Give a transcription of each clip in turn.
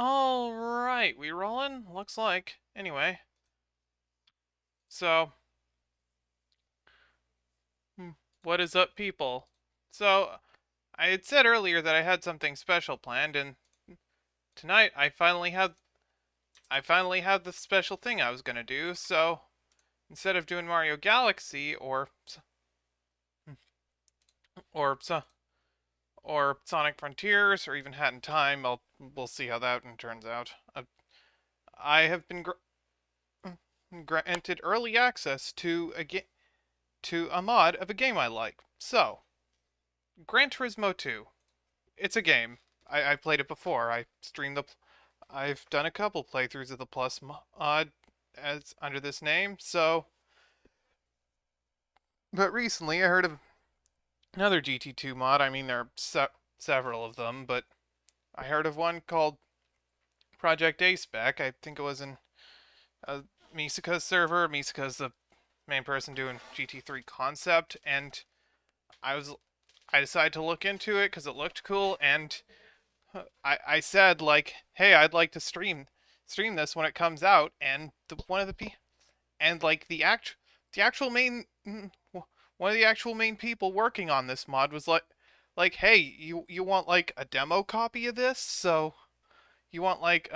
Alright, we rolling? Looks like. Anyway. So, what is up, people? So, I had said earlier that I had something special planned, and tonight I finally have the special thing I was gonna do, so instead of doing Mario Galaxy or or Sonic Frontiers or even Hat in Time, we'll see how that one turns out. I have been granted early access to a mod of a game I like. So, Gran Turismo 2. It's a game. I played it before. I've done a couple playthroughs of the Plus mod as under this name. But recently I heard of another GT2 mod. I mean, there are several of them, but I heard of one called Project A-Spec. I think it was in Misaka's server. Misaka's the main person doing GT3 concept, and I was I decided to look into it because it looked cool, and I said like, hey, I'd like to stream this when it comes out, and the actual main one of the actual main people working on this mod was like, hey, you want like a demo copy of this, so you want like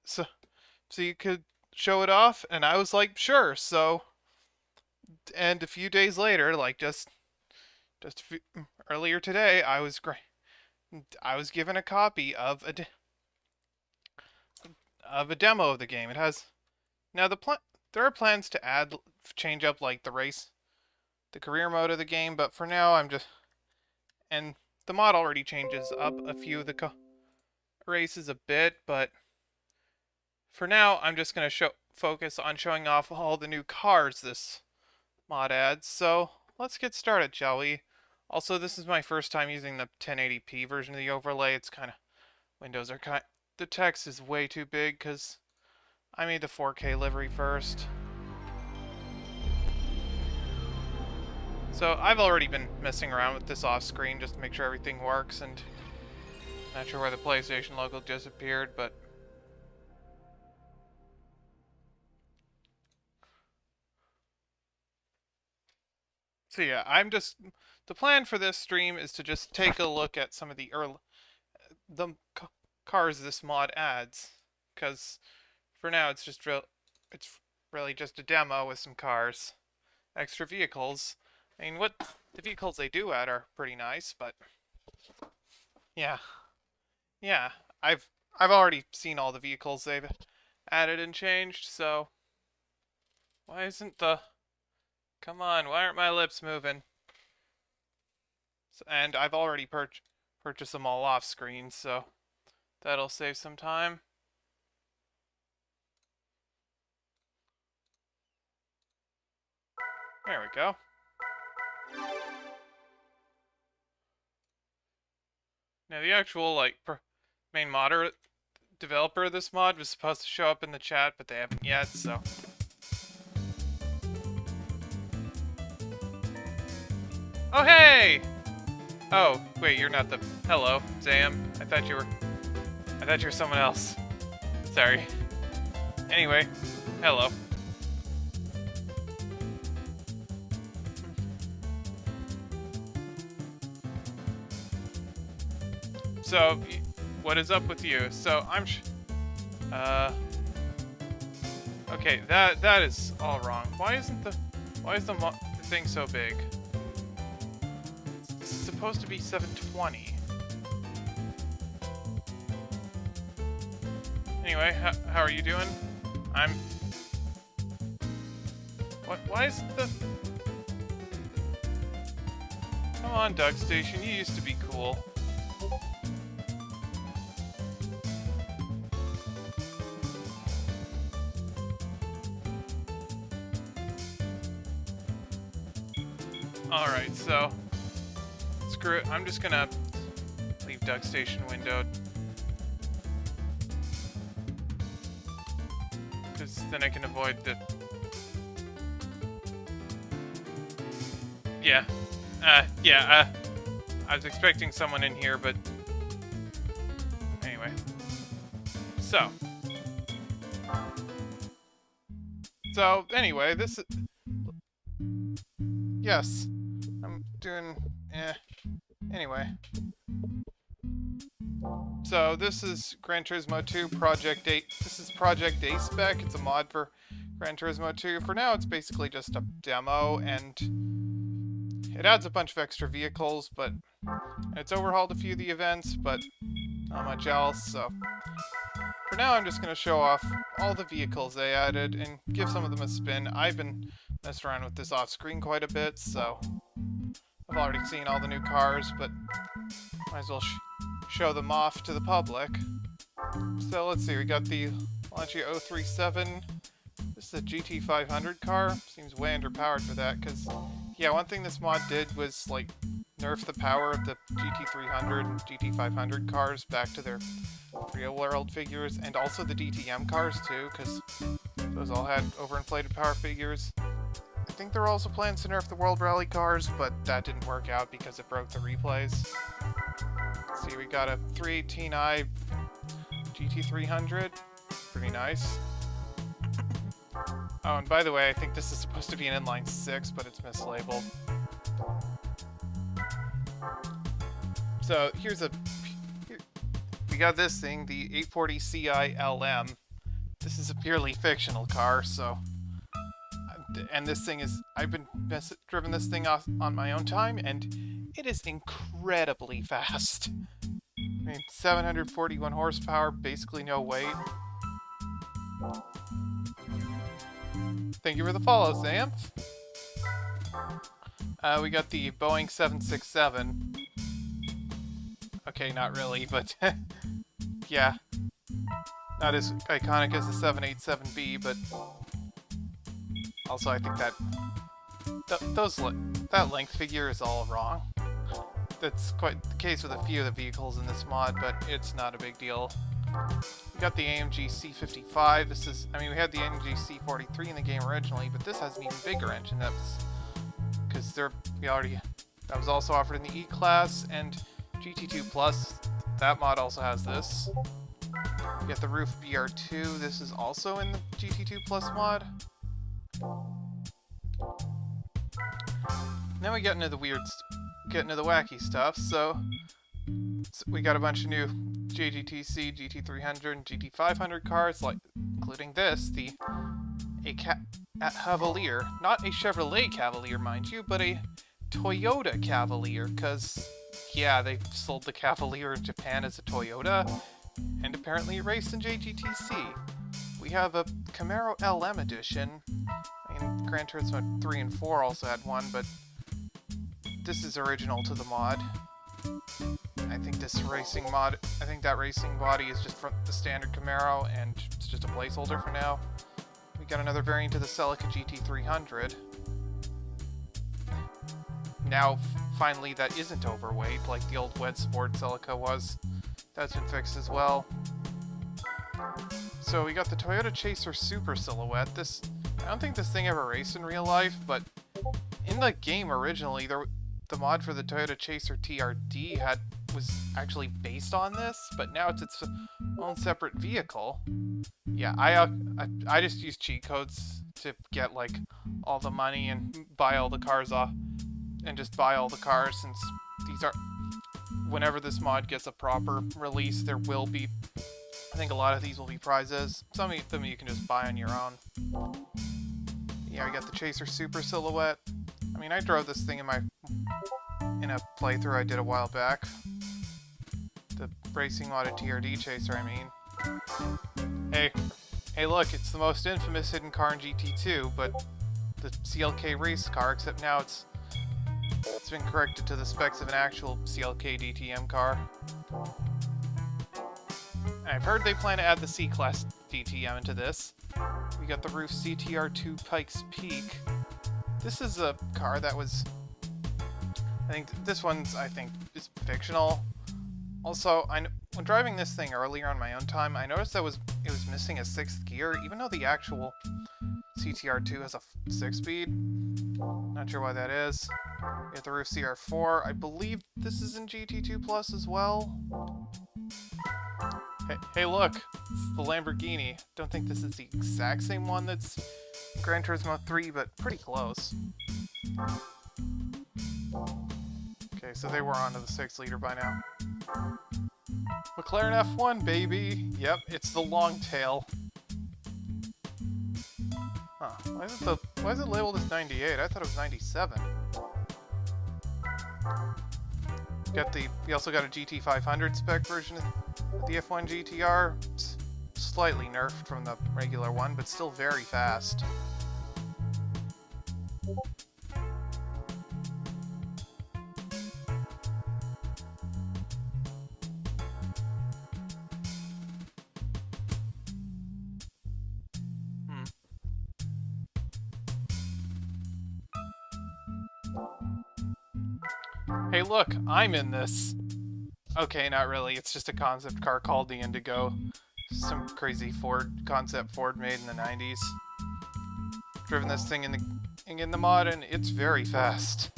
so you could show it off, and I was like, sure. So, and a few days later, like just a few, earlier today, I was given a copy of a demo of the game. It has now there are plans to change up like the career mode of the game, but for now and the mod already changes up a few of the races a bit, but for now I'm just gonna focus on showing off all the new cars this mod adds. So let's get started, shall we? Also, this is my first time using the 1080p version of the overlay. It's kind of windows are the text is way too big because I made the 4K livery first. So I've already been messing around with this off screen just to make sure everything works, and not sure where the PlayStation logo disappeared, but so yeah, the plan for this stream is to just take a look at some of the cars this mod adds, because for now it's it's really just a demo with some cars, extra vehicles. I mean, what the vehicles they do add are pretty nice, but yeah, yeah, I've already seen all the vehicles they've added and changed. So why isn't the come on? Why aren't my lips moving? And I've already purchased them all off screen, so that'll save some time. There we go. Now the actual like main modder developer of this mod was supposed to show up in the chat, but they haven't yet, so. Oh hey! Oh, wait, you're not the hello, Zam. I thought you were someone else. Sorry. Anyway, hello. So, what is up with you? So, okay, that is all wrong. Why is the thing so big? It's supposed to be 720. Anyway, how are you doing? Why is the... Come on, Doug Station, you used to be cool. Alright, so screw it. I'm just gonna leave Doug Station windowed. Because then I can avoid the... Yeah. I was expecting someone in here, but... Anyway. So anyway, this is... Yes. I'm doing... Anyway. So this is Gran Turismo 2 Project 8. This is Project A-Spec. It's a mod for Gran Turismo 2. For now, it's basically just a demo, and it adds a bunch of extra vehicles, but it's overhauled a few of the events, but not much else, so... For now, I'm just going to show off all the vehicles they added and give some of them a spin. I've been messing around with this off-screen quite a bit, so I've already seen all the new cars, but might as well show them off to the public. So let's see, we got the Lancia 037. This is a GT500 car. Seems way underpowered for that, because, yeah, one thing this mod did was, like, nerf the power of the GT300 and GT500 cars back to their real-world figures, and also the DTM cars, too, because those all had overinflated power figures. I think there were also plans to nerf the World Rally cars, but that didn't work out because it broke the replays. See, we got a 318i GT300. Pretty nice. Oh, and by the way, I think this is supposed to be an inline 6, but it's mislabeled. So, we got this thing, the 840 Ci LM. This is a purely fictional car, so... And this thing is... I've been driven this thing off on my own time, and it is incredibly fast. I mean, 741 horsepower, basically no weight. Thank you for the follow, Sam. We got the Boeing 767. Okay, not really, but yeah. Not as iconic as the 787B, but also I think that that length figure is all wrong. That's quite the case with a few of the vehicles in this mod, but it's not a big deal. We got the AMG C55. This is, I mean, we had the AMG C43 in the game originally, but this has an even bigger engine. That's because that was also offered in the E-Class, and GT2 Plus, that mod also has this. We got the Roof BR2. This is also in the GT2 Plus mod. Then we get into the wacky stuff. So we got a bunch of new JGTC, GT300, and GT500 cars, like including this, a Cavalier, not a Chevrolet Cavalier, mind you, but a Toyota Cavalier, because yeah, they sold the Cavalier in Japan as a Toyota, and apparently it raced in JGTC. We have a Camaro LM edition. I mean, Gran Turismo 3 and 4 also had one, but this is original to the mod. I think that racing body is just from the standard Camaro, and it's just a placeholder for now. We got another variant of the Celica GT300. Now, finally, that isn't overweight, like the old Wed Sport Celica was. That's been fixed as well. So we got the Toyota Chaser Super Silhouette. I don't think this thing ever raced in real life, but in the game originally, the mod for the Toyota Chaser TRD was actually based on this, but now it's its own separate vehicle. Yeah, I just use cheat codes to get like all the money and buy all the cars off, and just buy all the cars, since these are... Whenever this mod gets a proper release, there will be... I think a lot of these will be prizes. Some of them you can just buy on your own. Yeah, we got the Chaser Super Silhouette. I mean, I drove this thing in a playthrough I did a while back. The racing modded TRD Chaser, I mean. Hey look, it's the most infamous hidden car in GT2, but the CLK race car, except now it's been corrected to the specs of an actual CLK DTM car. I've heard they plan to add the C-Class DTM into this. We got the Roof CTR2 Pikes Peak. This is a car that was... this one's, is fictional. Also, when driving this thing earlier on my own time, I noticed that it was missing a 6th gear, even though the actual CTR2 has a 6-speed. Not sure why that is. We have the Roof CR4. I believe this is in GT2 Plus as well. Hey, look, it's the Lamborghini. Don't think this is the exact same one that's Gran Turismo 3, but pretty close. Okay, so they were onto the 6-liter by now. McLaren F1, baby! Yep, it's the long tail. Huh, why is it labeled as 98? I thought it was 97. We also got a GT 500 spec version of the F1 GTR. It's slightly nerfed from the regular one, but still very fast. Hey, look, I'm in this. Okay, not really. It's just a concept car called the Indigo. Some crazy concept Ford made in the 90s. Driven this thing in the mod, and it's very fast.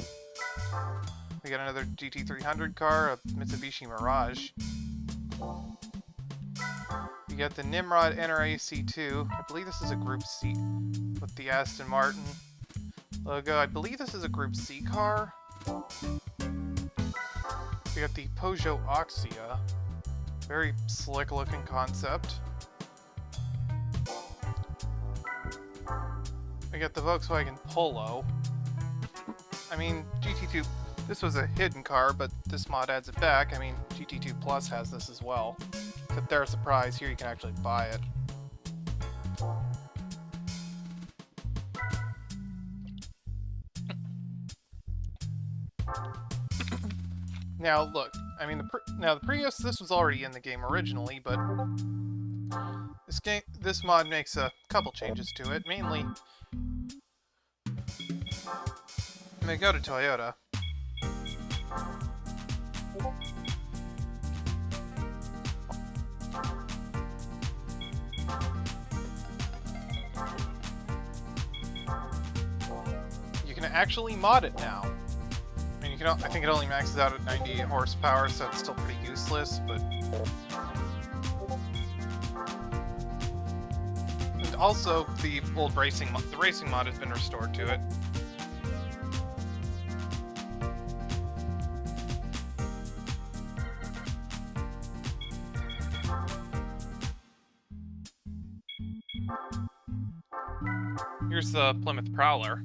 We got another GT300 car, a Mitsubishi Mirage. We got the Nimrod NRAC2. I believe this is a Group C with the Aston Martin logo. I believe this is a Group C car. We got the Peugeot Oxia. Very slick looking concept. We got the Volkswagen Polo. I mean, GT2, this was a hidden car, but this mod adds it back. I mean, GT2 Plus has this as well. Except they're a surprise. Here you can actually buy it. Now, look, I mean, the Prius, this was already in the game originally, but this mod makes a couple changes to it. Mainly, I'm gonna go to Toyota. You can actually mod it now. I think it only maxes out at 98 horsepower, so it's still pretty useless, but... And also, the old racing mod has been restored to it. Here's the Plymouth Prowler.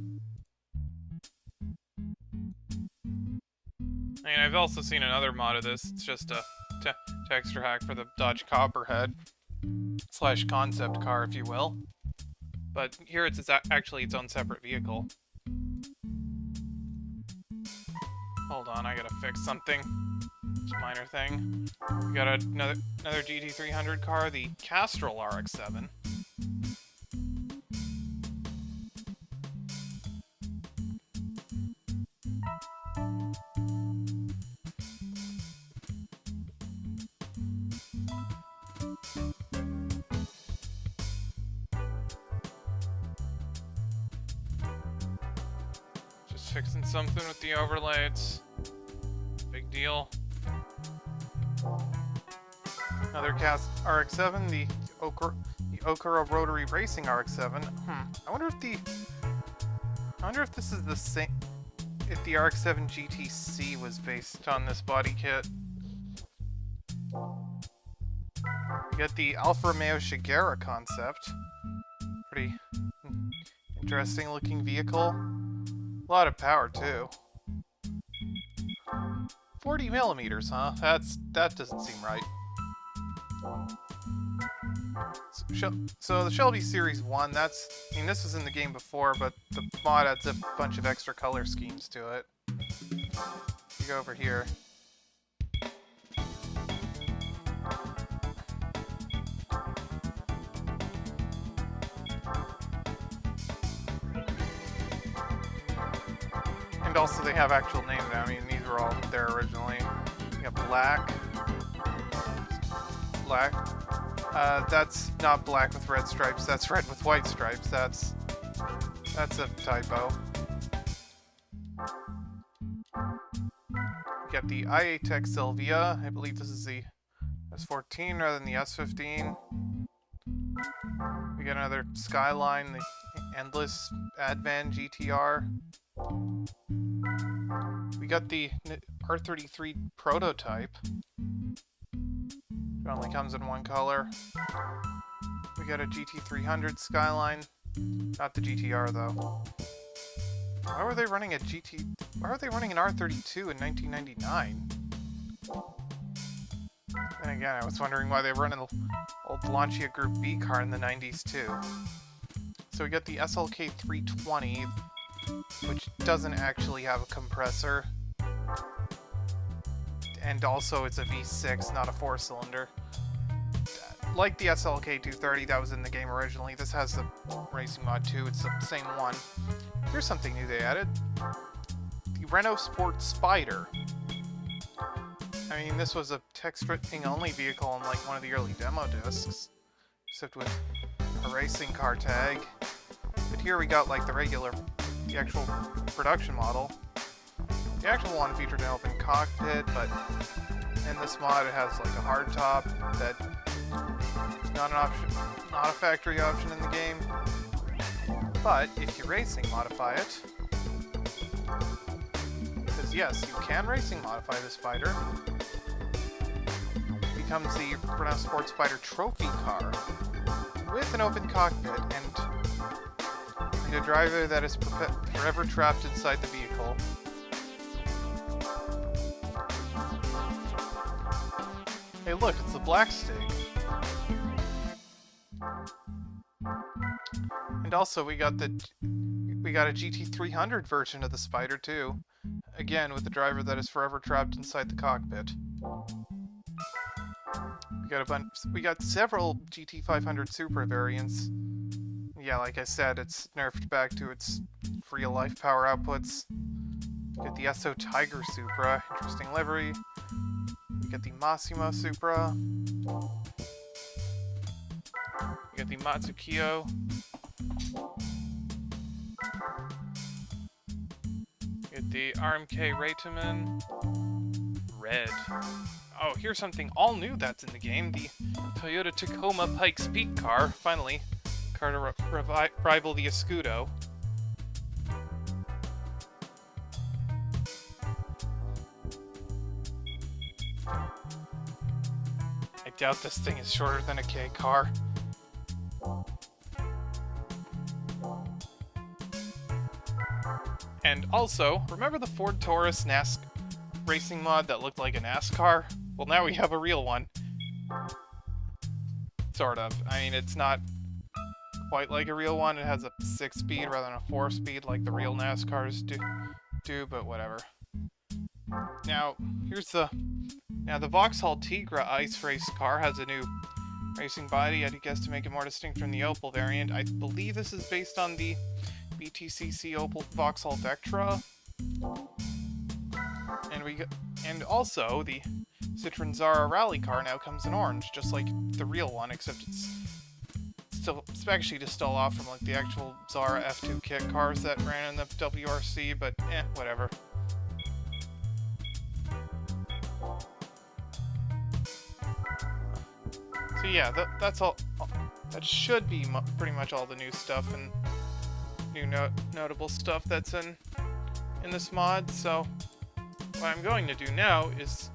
I mean, I've also seen another mod of this. It's just a texture hack for the Dodge Copperhead / concept car, if you will. But here it's actually its own separate vehicle. Hold on, I gotta fix something. It's a minor thing. We got another GT300 car, the Castrol RX-7. Fixing something with the overlays. Big deal. Another RX-7, the Okura Rotary Racing RX-7. I wonder if this is the same. If the RX-7 GTC was based on this body kit. We got the Alfa Romeo Shigera concept. Pretty interesting looking vehicle. A lot of power, too. 40 millimeters, huh? That doesn't seem right. So the Shelby Series 1, I mean, this was in the game before, but the mod adds a bunch of extra color schemes to it. You go over here. And also they have actual names now. I mean, these were all there originally. You got black. That's not black with red stripes. That's red with white stripes. That's a typo. You got the IA Tech Sylvia. I believe this is a S14 rather than the S15. We got another Skyline, the Endless Advan GTR. We got the R33 prototype. It only comes in one color. We got a GT300 Skyline. Not the GTR though. Why were they running an R32 in 1999? And again, I was wondering why they were running an old Lancia Group B car in the 90s too. So we got the SLK 320, which doesn't actually have a compressor. And also it's a V6, not a 4-cylinder. Like the SLK 230 that was in the game originally, this has the racing mod too, it's the same one. Here's something new they added. The Renault Sport Spider. I mean, this was a text-stripping only vehicle in like one of the early demo discs, except with a racing car tag. But here we got like the actual production model. The actual one featured an open cockpit, but in this mod it has like a hard top that is not an option, not a factory option in the game. But if you racing modify it, because yes, you can racing modify the Spider, it becomes the Renault Sport Spider trophy car with an open cockpit and a driver that is forever trapped inside the vehicle. Hey look, it's the Black Stig. And also we got a GT300 version of the Spider too. Again, with the driver that is forever trapped inside the cockpit. We got several GT500 Supra variants. Yeah, like I said, it's nerfed back to its real-life power outputs. We got the Esso Tiger Supra, interesting livery. We got the Massimo Supra. We got the Mazzucchio. We got the RMK Reitaman. Red. Oh, here's something all new that's in the game. The Toyota Tacoma Pikes Peak car. Finally. Car to rival the Escudo. I doubt this thing is shorter than a K car. And also, remember the Ford Taurus racing mod that looked like a NASCAR? Well, now we have a real one. Sort of. I mean, it's not quite like a real one. It has a 6-speed rather than a 4-speed like the real NASCARs do, but whatever. Now, the Vauxhall Tigra Ice Race car has a new racing body, I guess to make it more distinct from the Opel variant. I believe this is based on the BTCC Opel Vauxhall Vectra. And also, the Citroen Zara rally car now comes in orange, just like the real one, except it's actually just still off from like the actual Zara F2 kit cars that ran in the WRC, but whatever. So yeah, that's all. That should be pretty much all the new stuff and new notable stuff that's in this mod. So what I'm going to do now is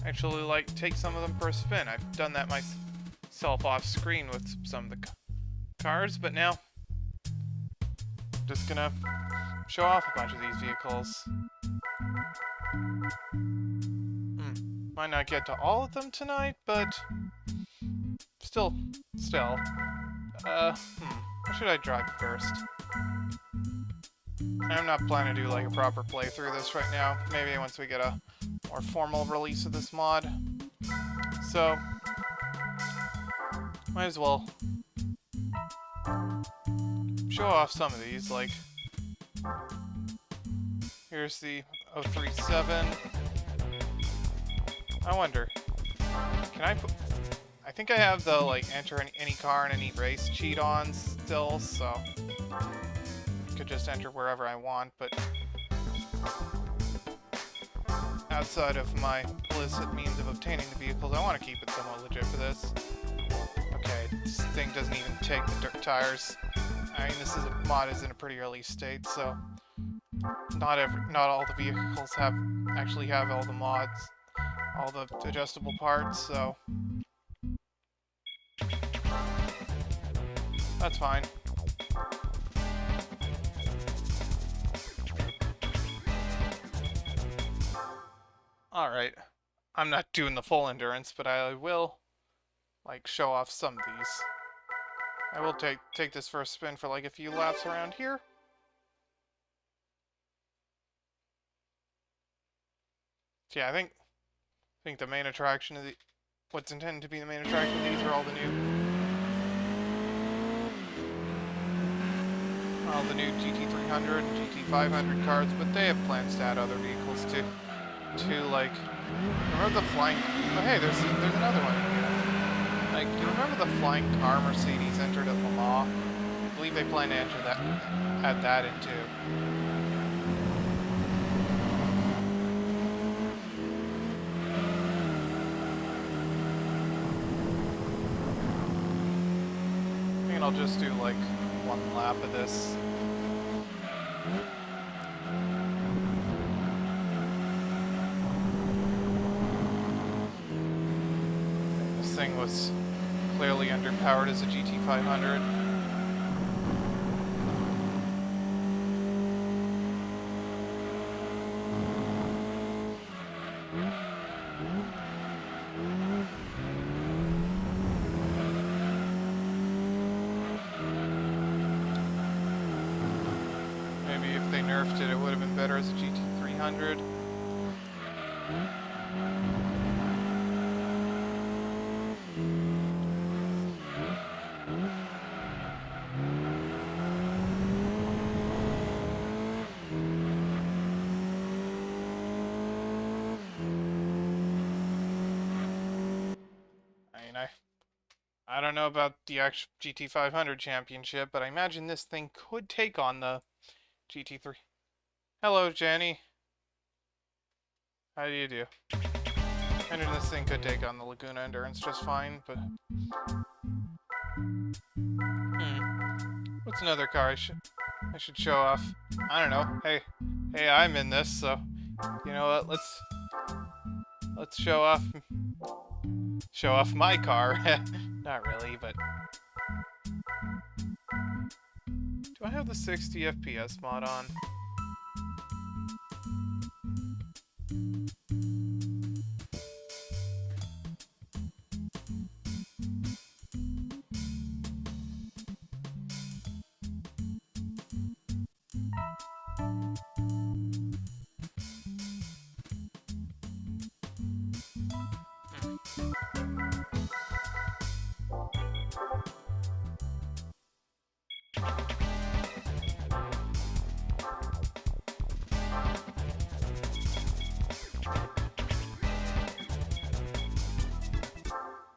actually like take some of them for a spin. I've done that myself off screen with some of the cars, but now I'm just gonna show off a bunch of these vehicles. Might not get to all of them tonight, but still. What should I drive first? I'm not planning to do like a proper playthrough of this right now. Maybe once we get a more formal release of this mod. So, might as well show off some of these. Like, here's the 037. I wonder, can I put... I think I have the, like, enter any car and any race cheat on still, so... could just enter wherever I want, but... outside of my illicit means of obtaining the vehicles. I want to keep it somewhat legit for this. Okay, this thing doesn't even take the dirt tires. I mean, this is a mod is in a pretty early state, so not all the vehicles actually have all the mods, all the adjustable parts, so that's fine. Alright, I'm not doing the full endurance, but I will, like, show off some of these. I will take this for a spin for, like, a few laps around here. So yeah, I think the main attraction of what's intended to be the main attraction of these are all the new GT300 and GT500 cars, but they have plans to add other vehicles too. Like, remember the flying? Oh hey, there's another one here. Like, you remember the flying car Mercedes entered at Le Mans? I believe they plan to add that in too. I think I'll just do like one lap of this. This thing was clearly underpowered as a GT500. Maybe if they nerfed it, it would have been better as a GT300. I don't know about the actual GT500 championship, but I imagine this thing could take on the GT3. Hello, Jenny. How do you do? I know this thing could take on the Laguna Endurance just fine, but... What's another car I should show off? I don't know. Hey, I'm in this, so... You know what, let's show off my car. Not really, but... Do I have the 60 FPS mod on?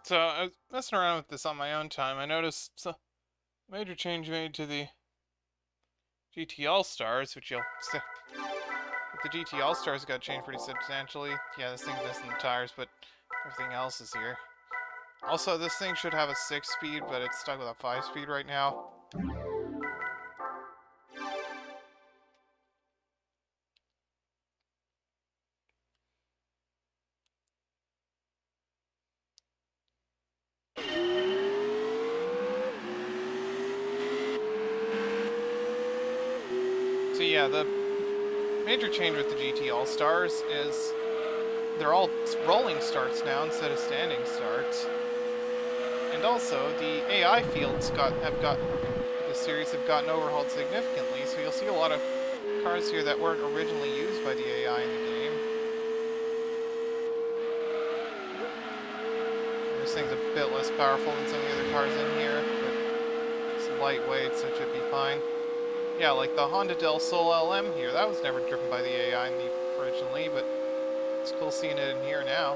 So, I was messing around with this on my own time. I noticed a major change made to the GT All-Stars, which you'll see. But the GT All-Stars got changed pretty substantially. Yeah, this thing's missing the tires, but everything else is here. Also, this thing should have a 6-speed, but it's stuck with a 5-speed right now. So yeah, the major change with the GT All-Stars is they're all rolling starts now instead of standing starts. And also, the AI fields the series have gotten overhauled significantly, so you'll see a lot of cars here that weren't originally used by the AI in the game. This thing's a bit less powerful than some of the other cars in here, but it's lightweight, so it should be fine. Yeah, like the Honda Del Sol LM here, that was never driven by the AI originally, but it's cool seeing it in here now.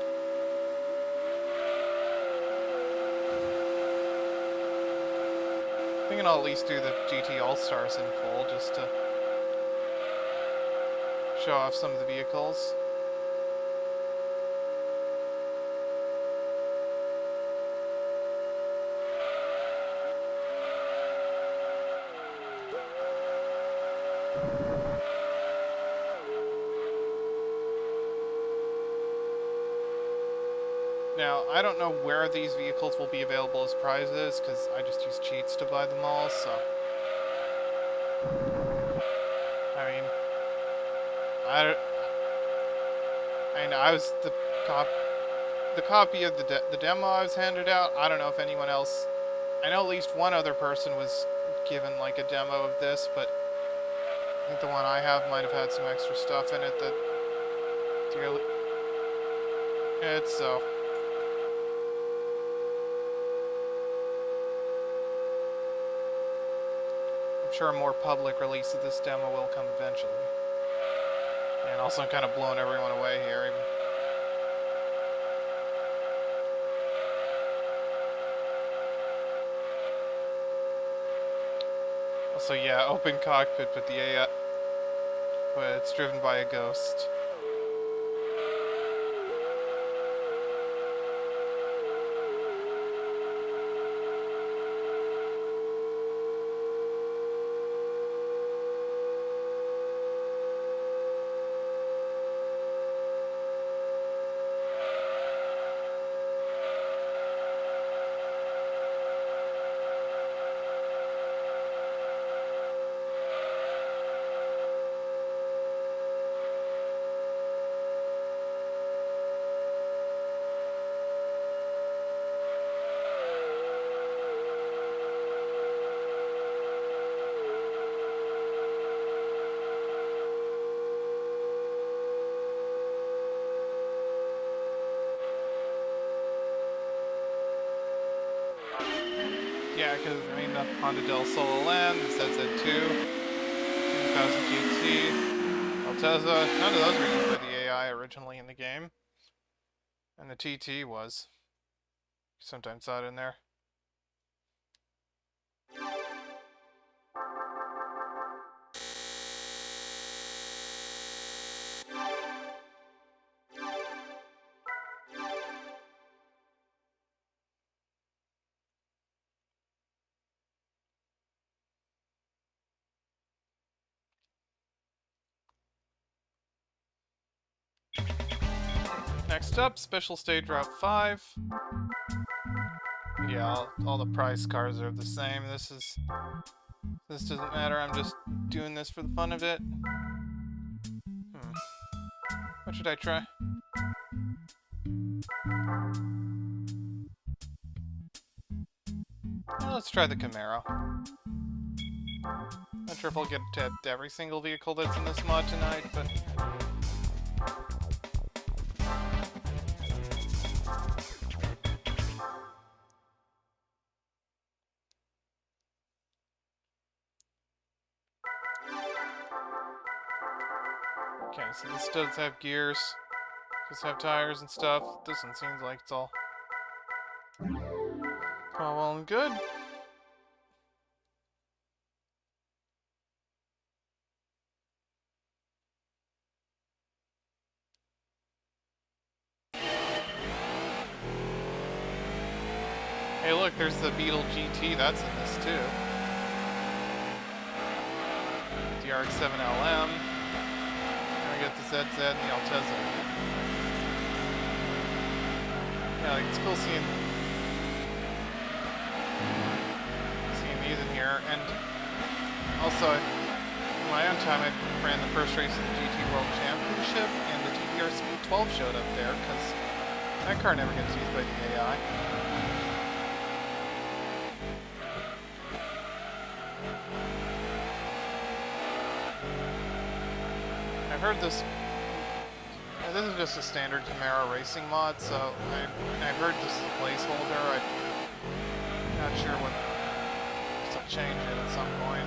I think I'll at least do the GT All-Stars in full, just to show off some of the vehicles. I don't know where these vehicles will be available as prizes, because I just use cheats to buy them all, so... I mean... I was the copy of the demo I was handed out. I don't know if anyone else... I know at least one other person was given, like, a demo of this, but I think the one I have might have had some extra stuff in it that... dearly... It's so... I'm sure a more public release of this demo will come eventually. And also I'm kind of blowing everyone away here. Even. Also, yeah, open cockpit, but the AI... But it's driven by a ghost. Yeah, because, I mean, the Honda Del Sol Land, the ZZ2, 2000 GT, Altezza, none of those were used by the AI originally in the game. And the TT was. Sometimes saw it in there. Next up, Special Stage Route 5. Yeah, all the prize cars are the same. This doesn't matter, I'm just doing this for the fun of it. What should I try? Well, let's try the Camaro. Not sure if I'll get to every single vehicle that's in this mod tonight, but... Okay, so this does have gears, does have tires and stuff. This one seems like it's all well and good. Hey look, there's the Beetle GT, that's in this too. The RX-7LM. And we got the ZZ and the Altezza. Yeah, like, it's cool seeing these in here. And also, in my own time, I ran the first race of the GT World Championship, and the TTR Speed 12 showed up there, because that car never gets used by the AI. I've heard this is just a standard Camaro racing mod, so I've heard this is a placeholder. I'm not sure what they'll change it at some point.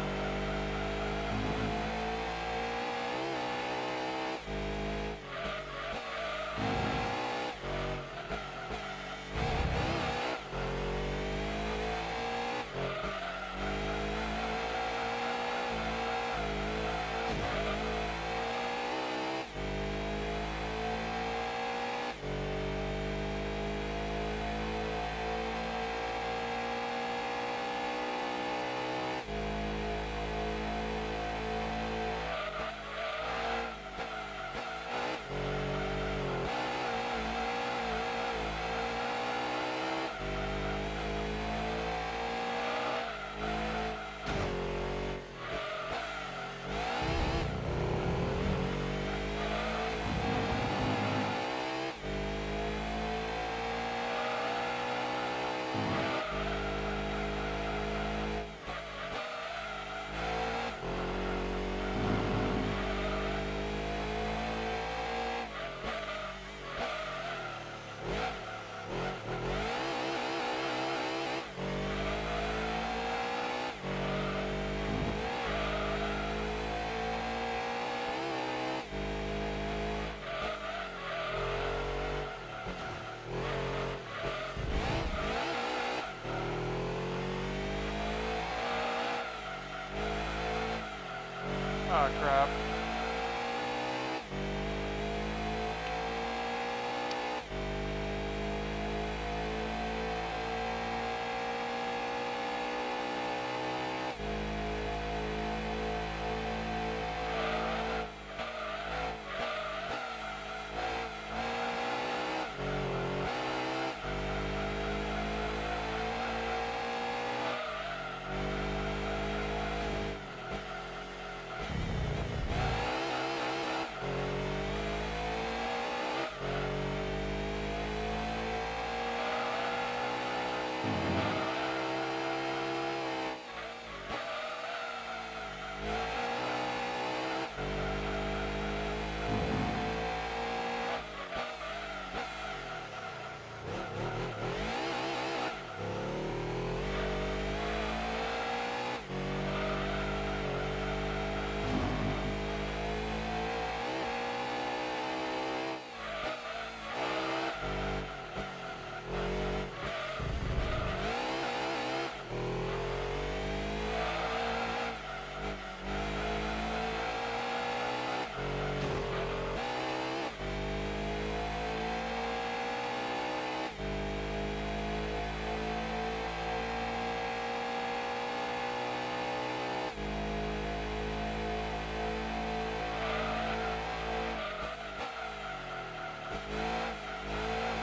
Oh crap.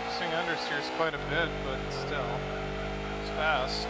This thing understeers quite a bit, but still, it's fast.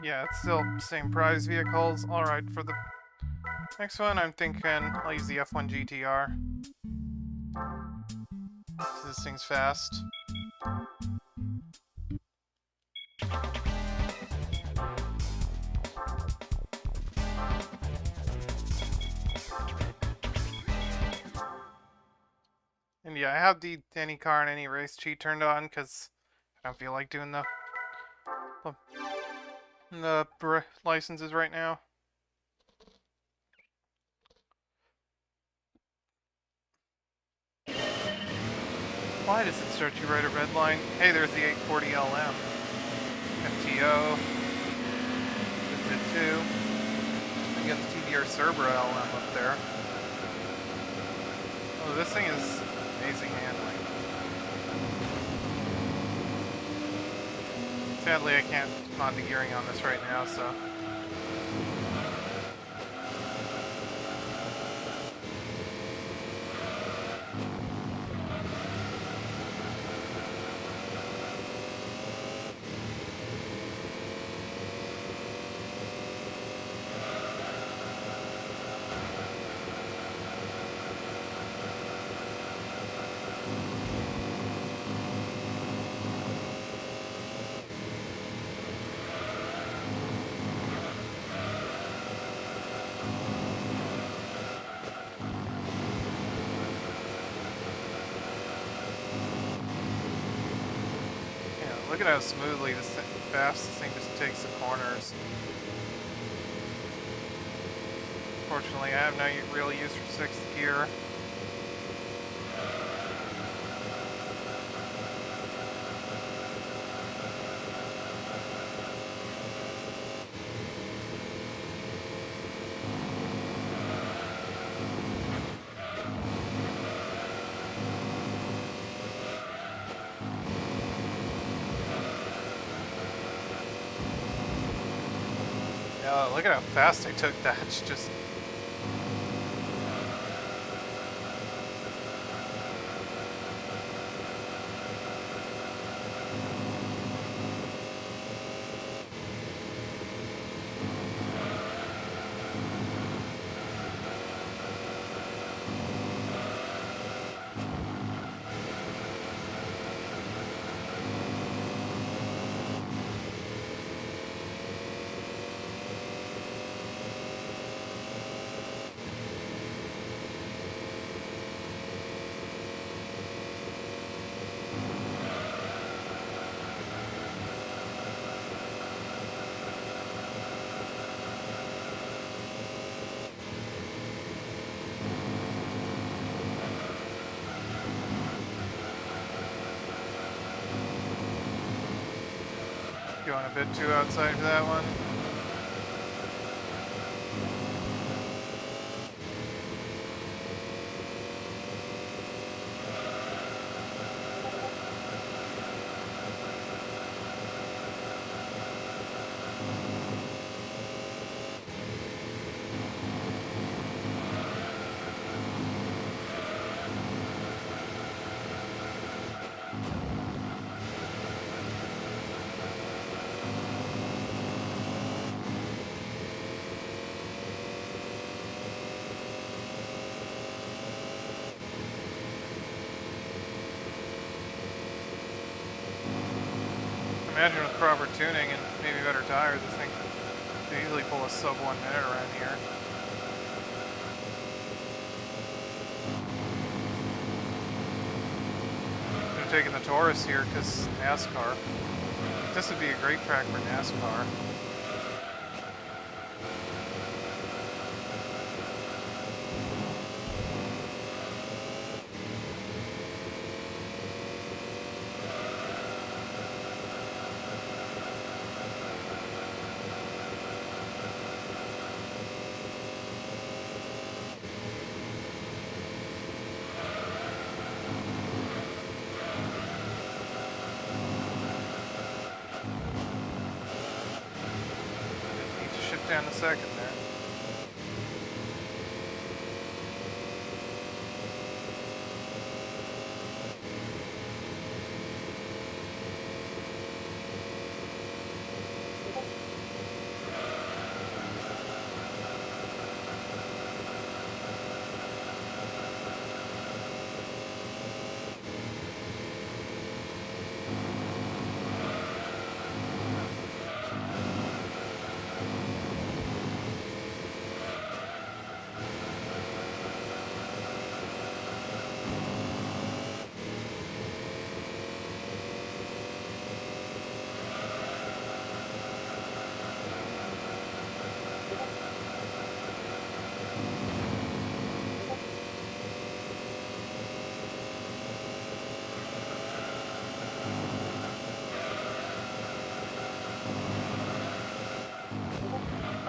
Yeah, it's still same prize vehicles. Alright, for the next one, I'm thinking I'll use the F1 GTR. This thing's fast. And yeah, I have the any car and any race cheat turned on because I don't feel like doing the licenses right now. Why does it start you right at red line? Hey, there's the 840 LM. FTO. That's it too. You got the TVR Cerbera LM up there. Oh, this thing is amazing handling. Sadly, I can't mod the gearing on this right now, so... Look at how smoothly fast this thing just takes the corners. Fortunately, I have no real use for 6th gear. Look at how fast I took that. It's just... going a bit too outside for that one. Imagine with proper tuning and maybe better tires, this thing could easily pull a sub 1 minute around here. Should have taken the Taurus here because NASCAR. This would be a great track for NASCAR. Down the second there.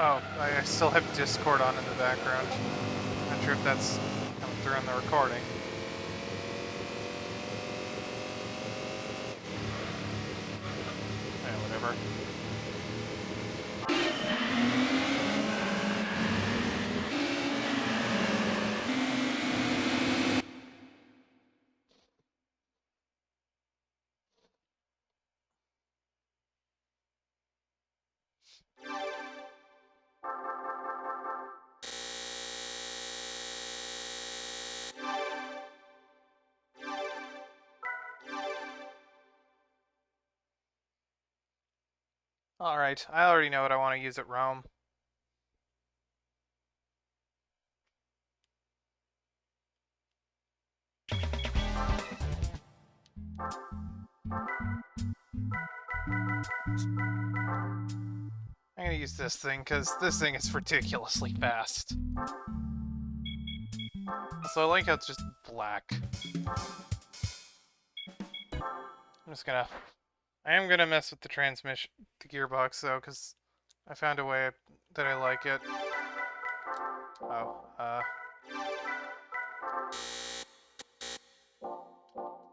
Oh, I still have Discord on in the background. Not sure if that's coming through in the recording. Yeah, whatever. Alright, I already know what I want to use at Rome. I'm gonna use this thing, because this thing is ridiculously fast. So I like how it's just black. I'm just gonna... I am gonna mess with the transmission, the gearbox, though, because I found a way that I like it. Oh,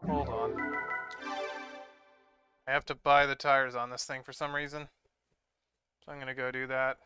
hold on. I have to buy the tires on this thing for some reason. So I'm gonna go do that.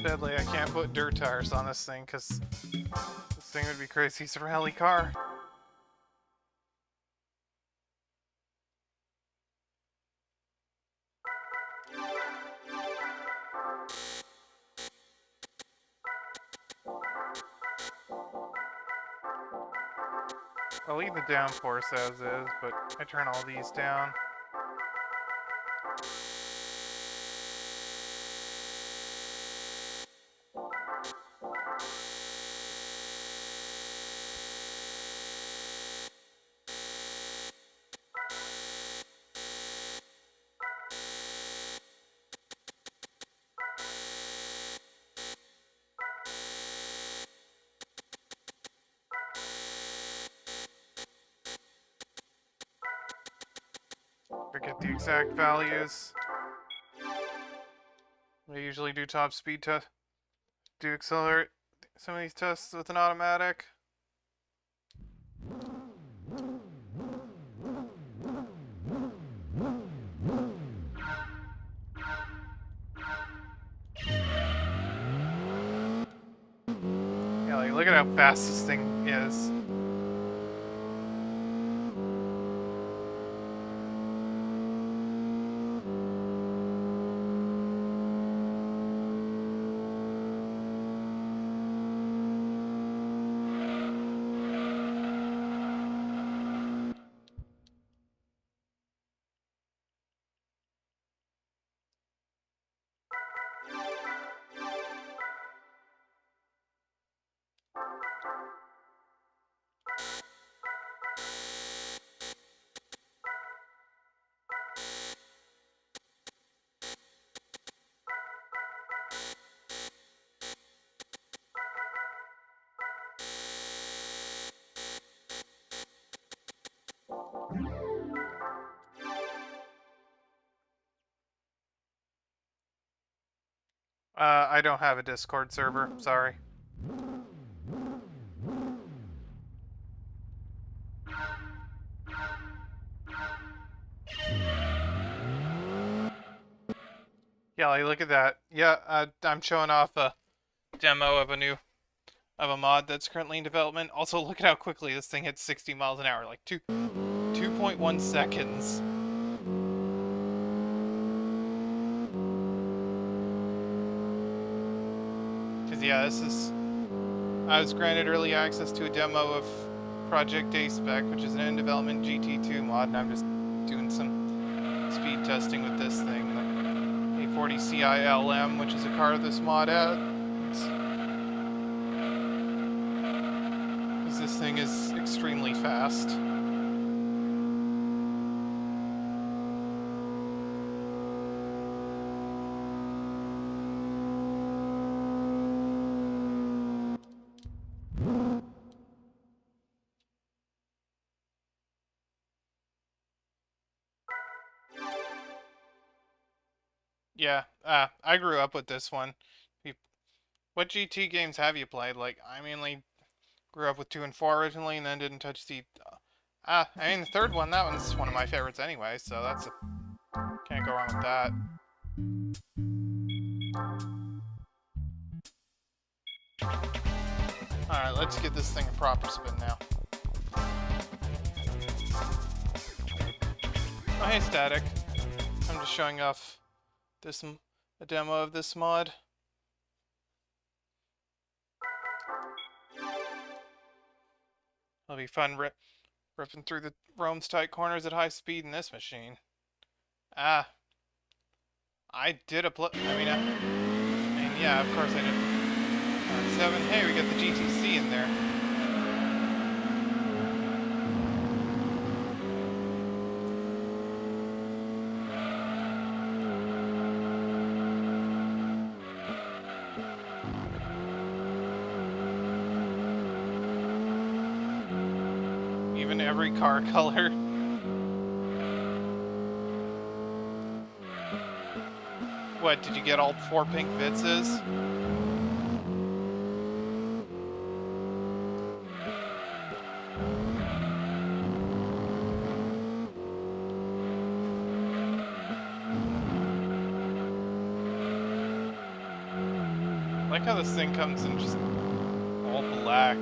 Sadly, I can't put dirt tires on this thing, because this thing would be crazy. It's a rally car. I'll leave the downforce as is, but I turn all these down. Forget the exact values. I usually do top speed to do accelerate some of these tests with an automatic. Yeah, like look at how fast this thing is. I don't have a Discord server, sorry. Yeah, like look at that. Yeah, I'm showing off a demo of a mod that's currently in development. Also, look at how quickly this thing hits 60 miles an hour, like 2.1 seconds. Cause yeah, I was granted early access to a demo of Project A-Spec, which is an in-development GT2 mod, and I'm just doing some speed testing with this thing. The A40 CILM, which is a car this mod has. because this thing is extremely fast. Yeah, I grew up with this one. What GT games have you played? Like, I mainly grew up with 2 and 4 originally, and then didn't touch the... I mean, the third one, that one's one of my favorites anyway, so can't go wrong with that. Alright, let's give this thing a proper spin now. Oh, hey, Static. I'm just showing off a demo of this mod. It'll be fun ripping through the Rome's tight corners at high speed in this machine. I did a yeah, of course I did. R7. Hey, we got the GTC in there. Even every car color. What, did you get all 4 pink Vitzes? I like how this thing comes in just all black.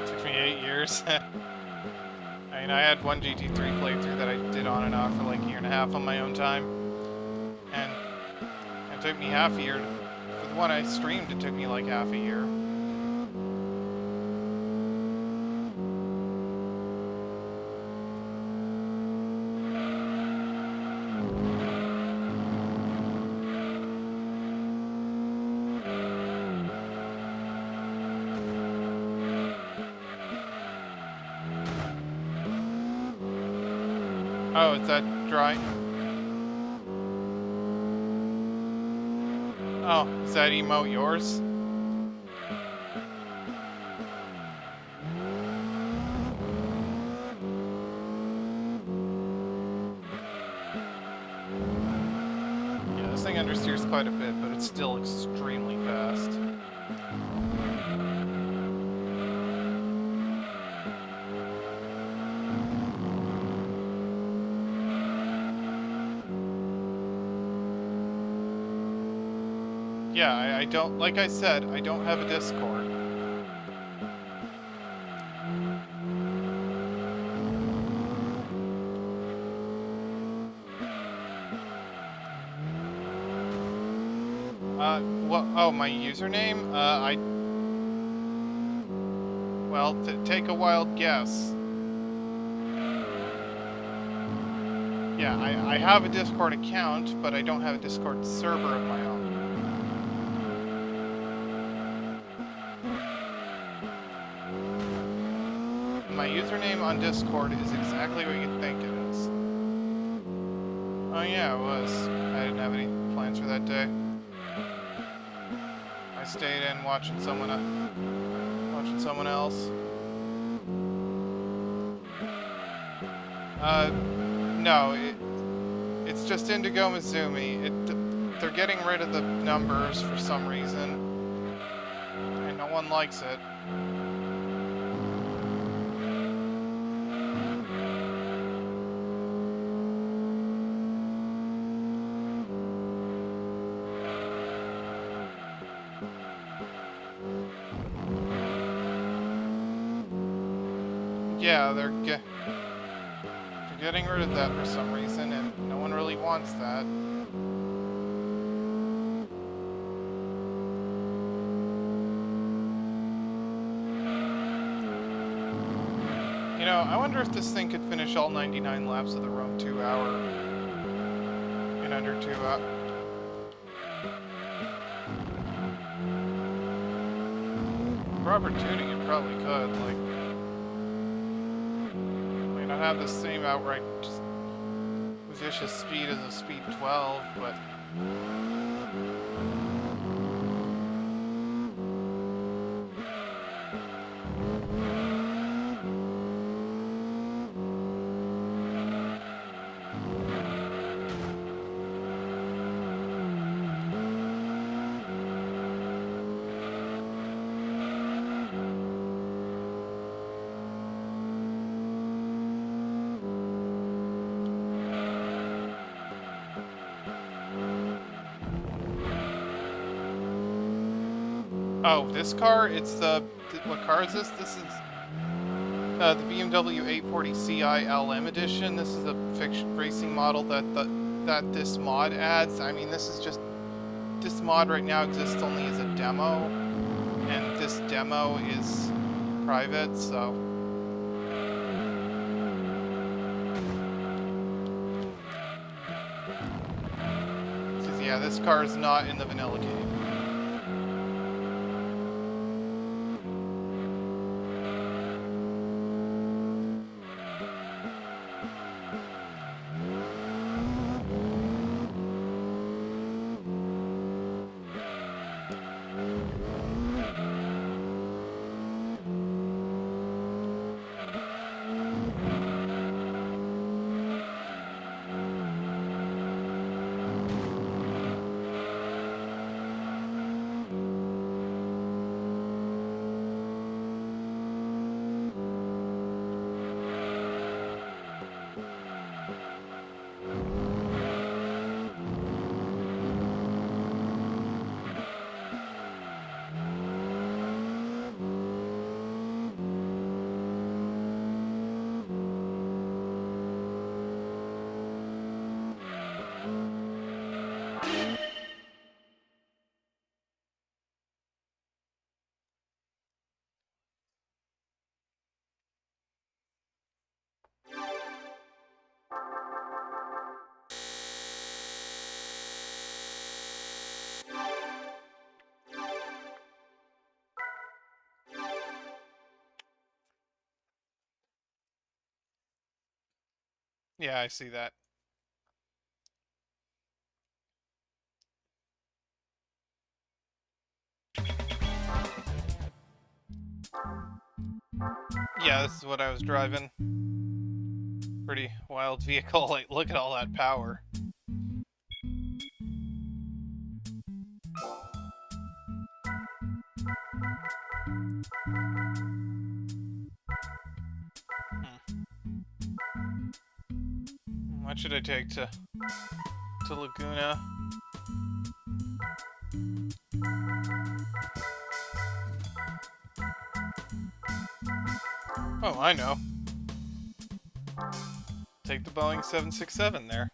Took me 8 years. I mean, I had one GT3 playthrough that I did on and off for like a year and a half on my own time. And it took me half a year. For the one I streamed, it took me like half a year. Oh, is that dry? Oh, is that emote yours? Yeah, this thing understeers quite a bit, but it's still extremely fast. Yeah, I don't, like I said, I don't have a Discord. What, oh, my username? Well, take a wild guess. Yeah, I have a Discord account, but I don't have a Discord server of my own. My username on Discord is exactly what you think it is. Oh yeah, it was. I didn't have any plans for that day. I stayed in watching someone else. No, it's just Indigo Mizumi. They're getting rid of the numbers for some reason, and no one likes it. Yeah, they're getting rid of that for some reason, and no one really wants that. You know, I wonder if this thing could finish all 99 laps of the Rome 2 hour in under 2 hours. proper tuning, it probably could. Like, I mean, I'd have the same outright just vicious speed as a speed 12, but oh, this car, it's the, what car is this? This is the BMW 840 Ci LM edition. This is the fiction racing model that this mod adds. I mean, this is just, this mod right now exists only as a demo, and this demo is private, so. Yeah, this car is not in the vanilla game. Yeah, I see that. Yeah, this is what I was driving. Pretty wild vehicle. Like, look at all that power. What should I take to Laguna? Oh, I know. Take the Boeing 767 there.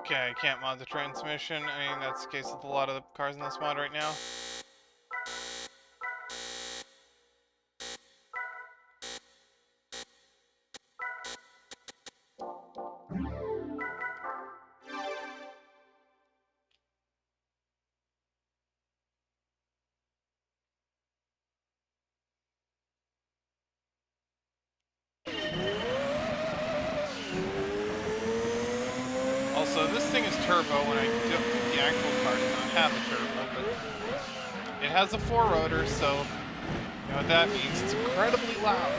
Okay, I can't mod the transmission. I mean, that's the case with a lot of the cars in this mod right now. Also, this thing is turbo when I do the actual car does not have a turbo, but it has a 4-rotor, so you know what that means. It's incredibly loud.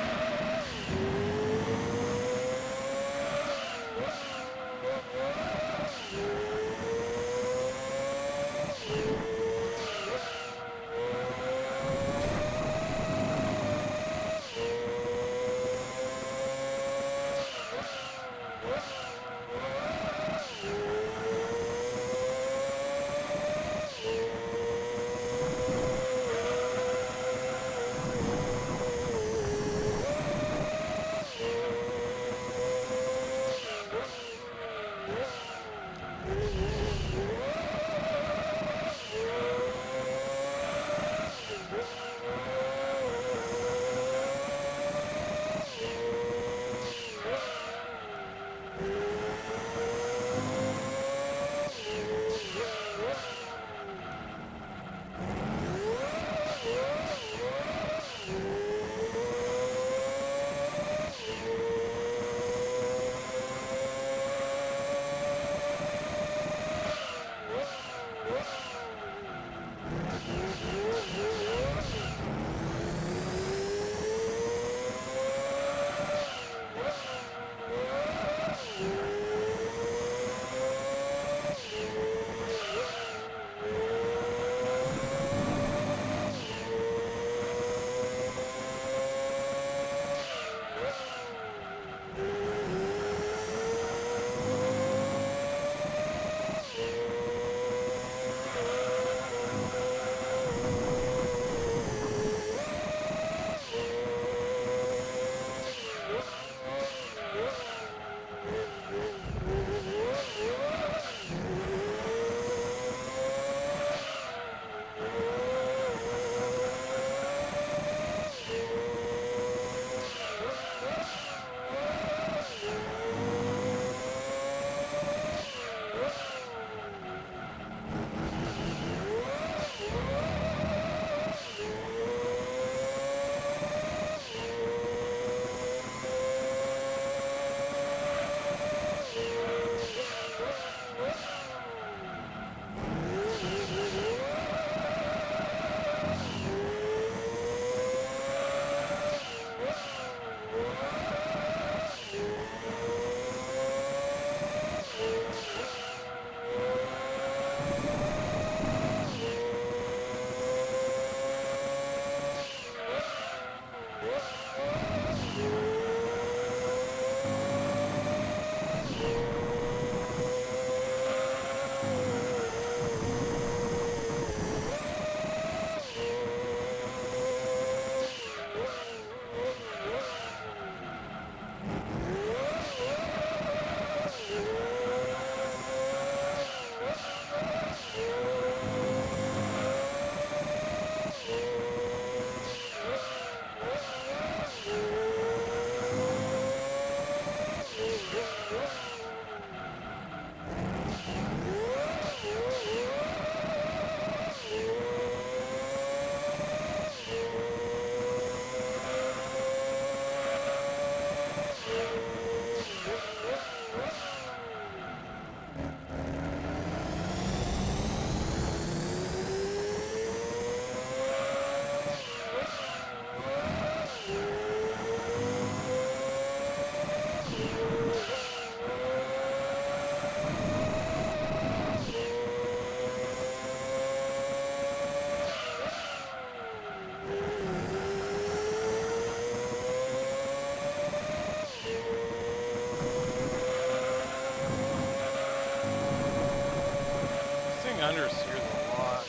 Going understeer is a lot.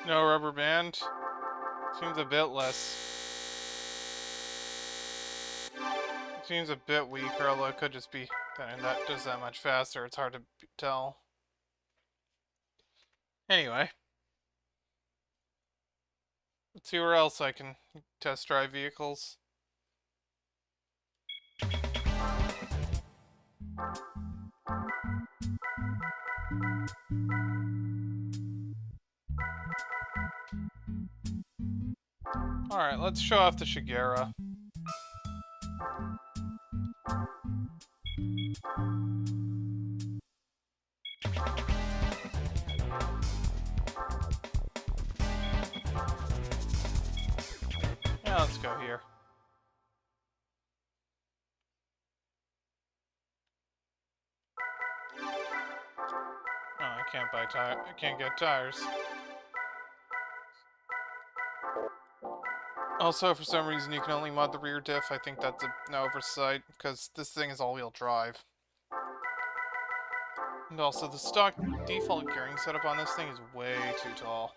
No rubber band. Seems a bit less. Seems a bit weaker, although it could just be that does that much faster. It's hard to tell. Anyway. Let's see where else I can test drive vehicles. Alright, let's show off the Shigera. Yeah, let's go here. Oh, I can't buy tire. I can't get tires. Also, for some reason, you can only mod the rear diff. I think that's an oversight, because this thing is all-wheel drive. And also, the stock default gearing setup on this thing is way too tall.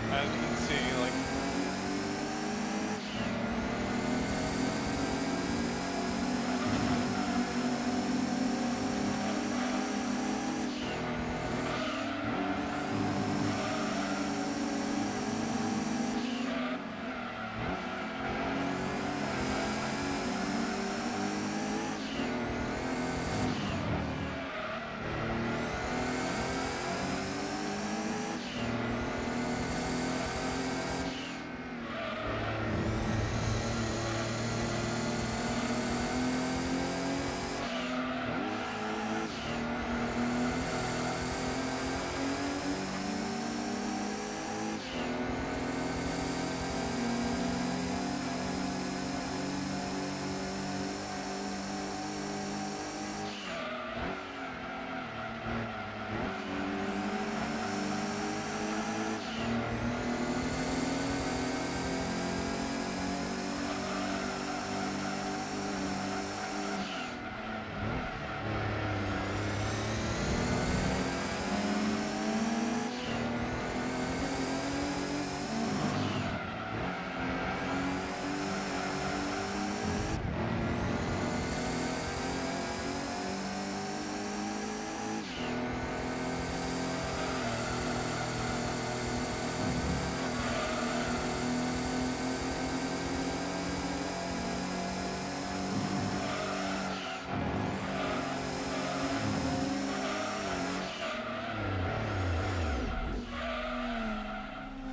As you can see, like...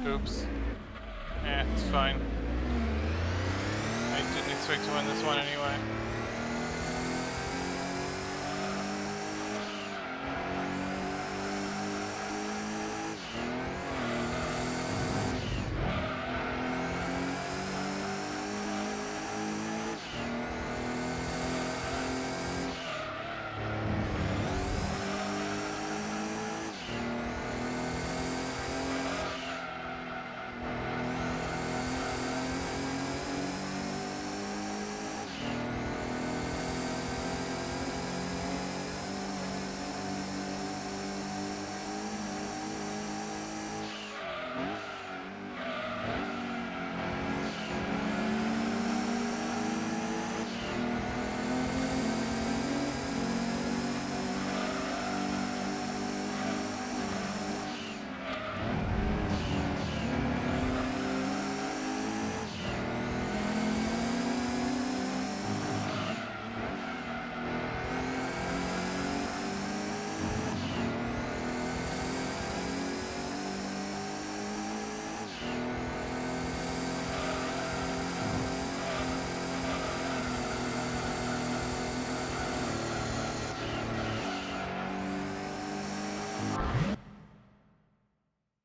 Oops. It's fine. I didn't expect to win this one anyway.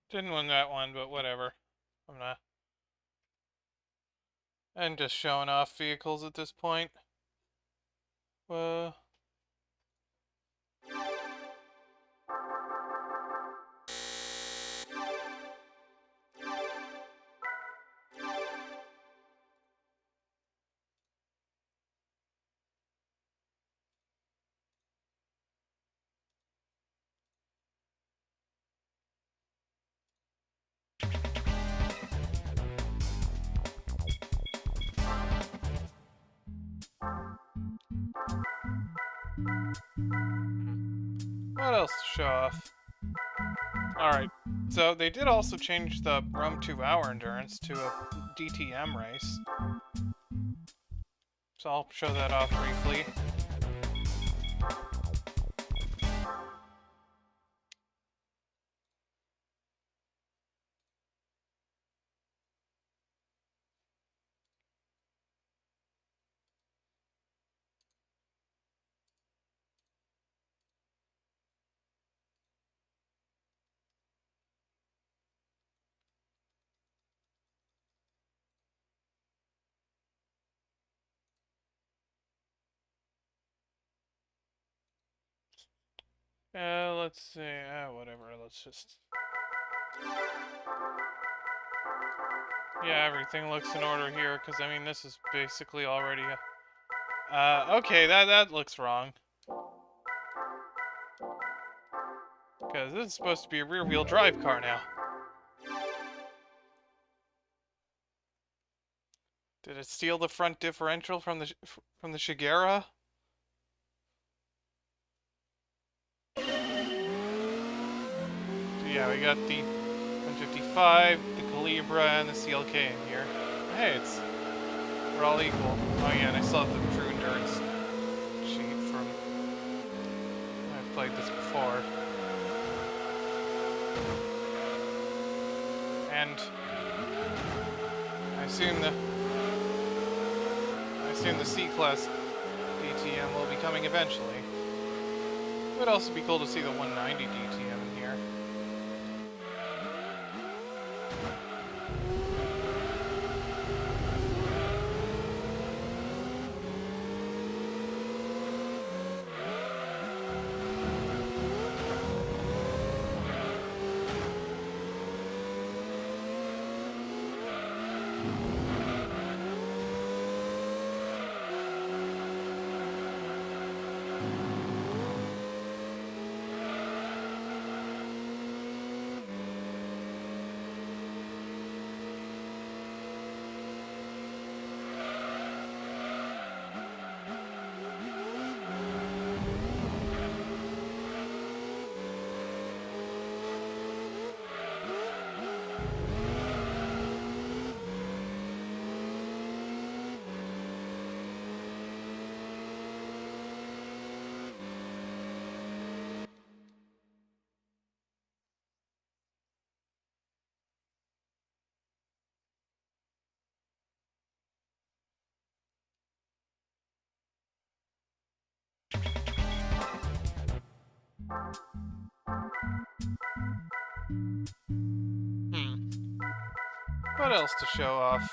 Didn't win that one, but whatever. I'm just showing off vehicles at this point. Well... What else to show off? Alright, so they did also change the Rome 2-hour endurance to a DTM race. So I'll show that off briefly. Let's see, whatever, let's just... Yeah, everything looks in order here, because, I mean, this is basically already okay, that looks wrong. Because this is supposed to be a rear-wheel drive car now. Did it steal the front differential from the Shigeru? Yeah, we got the 155, the Calibra, and the CLK in here. Hey, we're all equal. Oh yeah, and I still have the true endurance sheet from... I've played this before. And I assume the C-Class DTM will be coming eventually. It would also be cool to see the 190 DTM in here. What else to show off?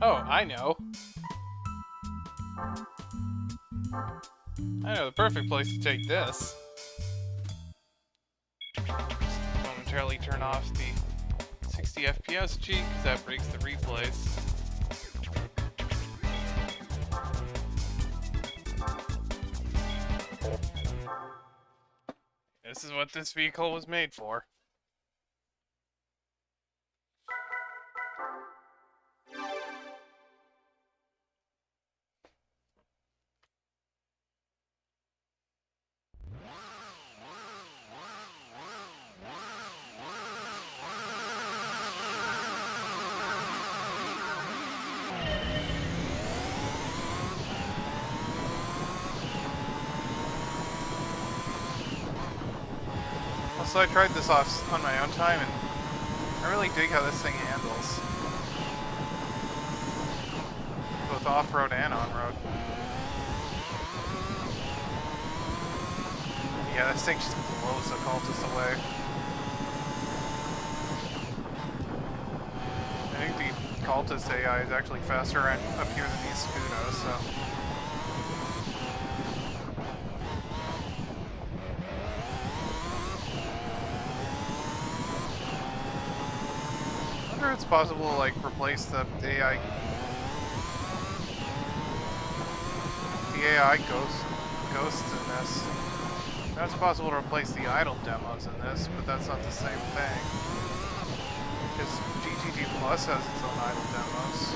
Oh, I know. I know the perfect place to take this. Momentarily turn off the 60 FPS cheat, because that breaks the replays. This is what this vehicle was made for. So I tried this off on my own time, and I really dig how this thing handles. Both off-road and on-road. Yeah, this thing just blows the cultists away. I think the cultist AI is actually faster up here than these Scudos, so... I wonder if it's possible to, like, replace the AI... The AI ghosts in this. Now it's possible to replace the idle demos in this, but that's not the same thing. Because GTG Plus has its own idle demos.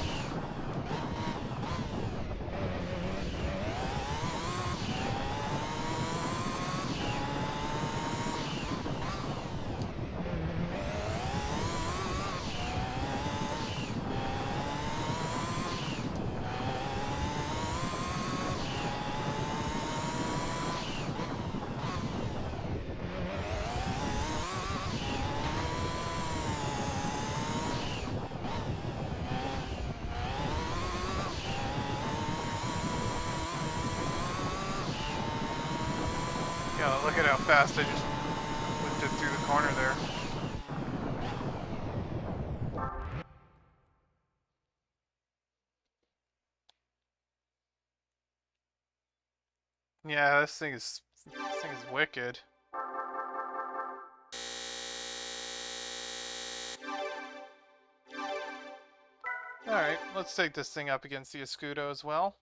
Yeah, look at how fast I just whipped it through the corner there. Yeah, this thing is wicked. Alright, let's take this thing up against the Escudo as well.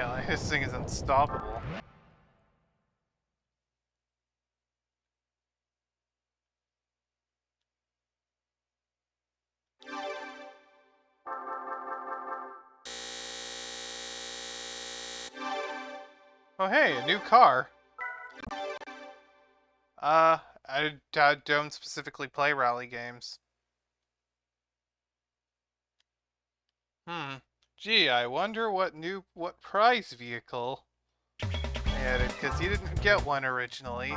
Yeah, like, this thing is unstoppable. Oh hey, a new car. I don't specifically play rally games. Hmm. Gee, I wonder what prize vehicle they added, because you didn't get one originally.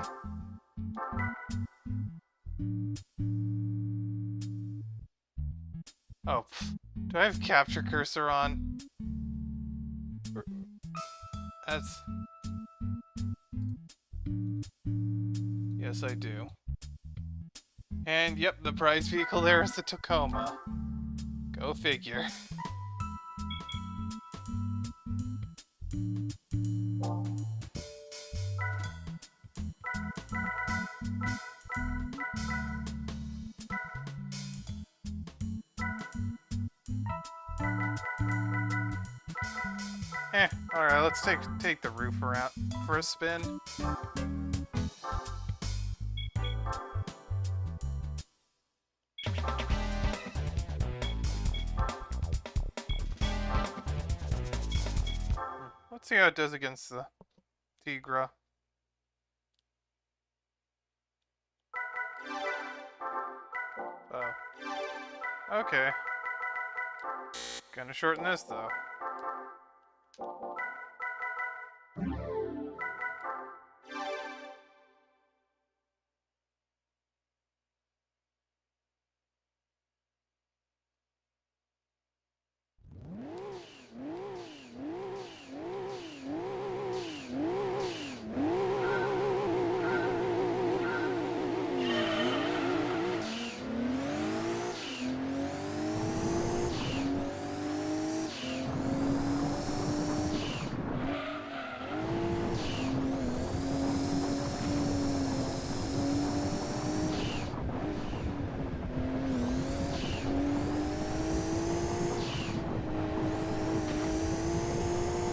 Oh, pff. Do I have capture cursor on? That's... Yes, I do. And yep, the prize vehicle there is the Tacoma. Go figure. Alright, let's take the roof around for a spin. Let's see how it does against the Tigra. Oh. Okay. Gonna shorten this, though.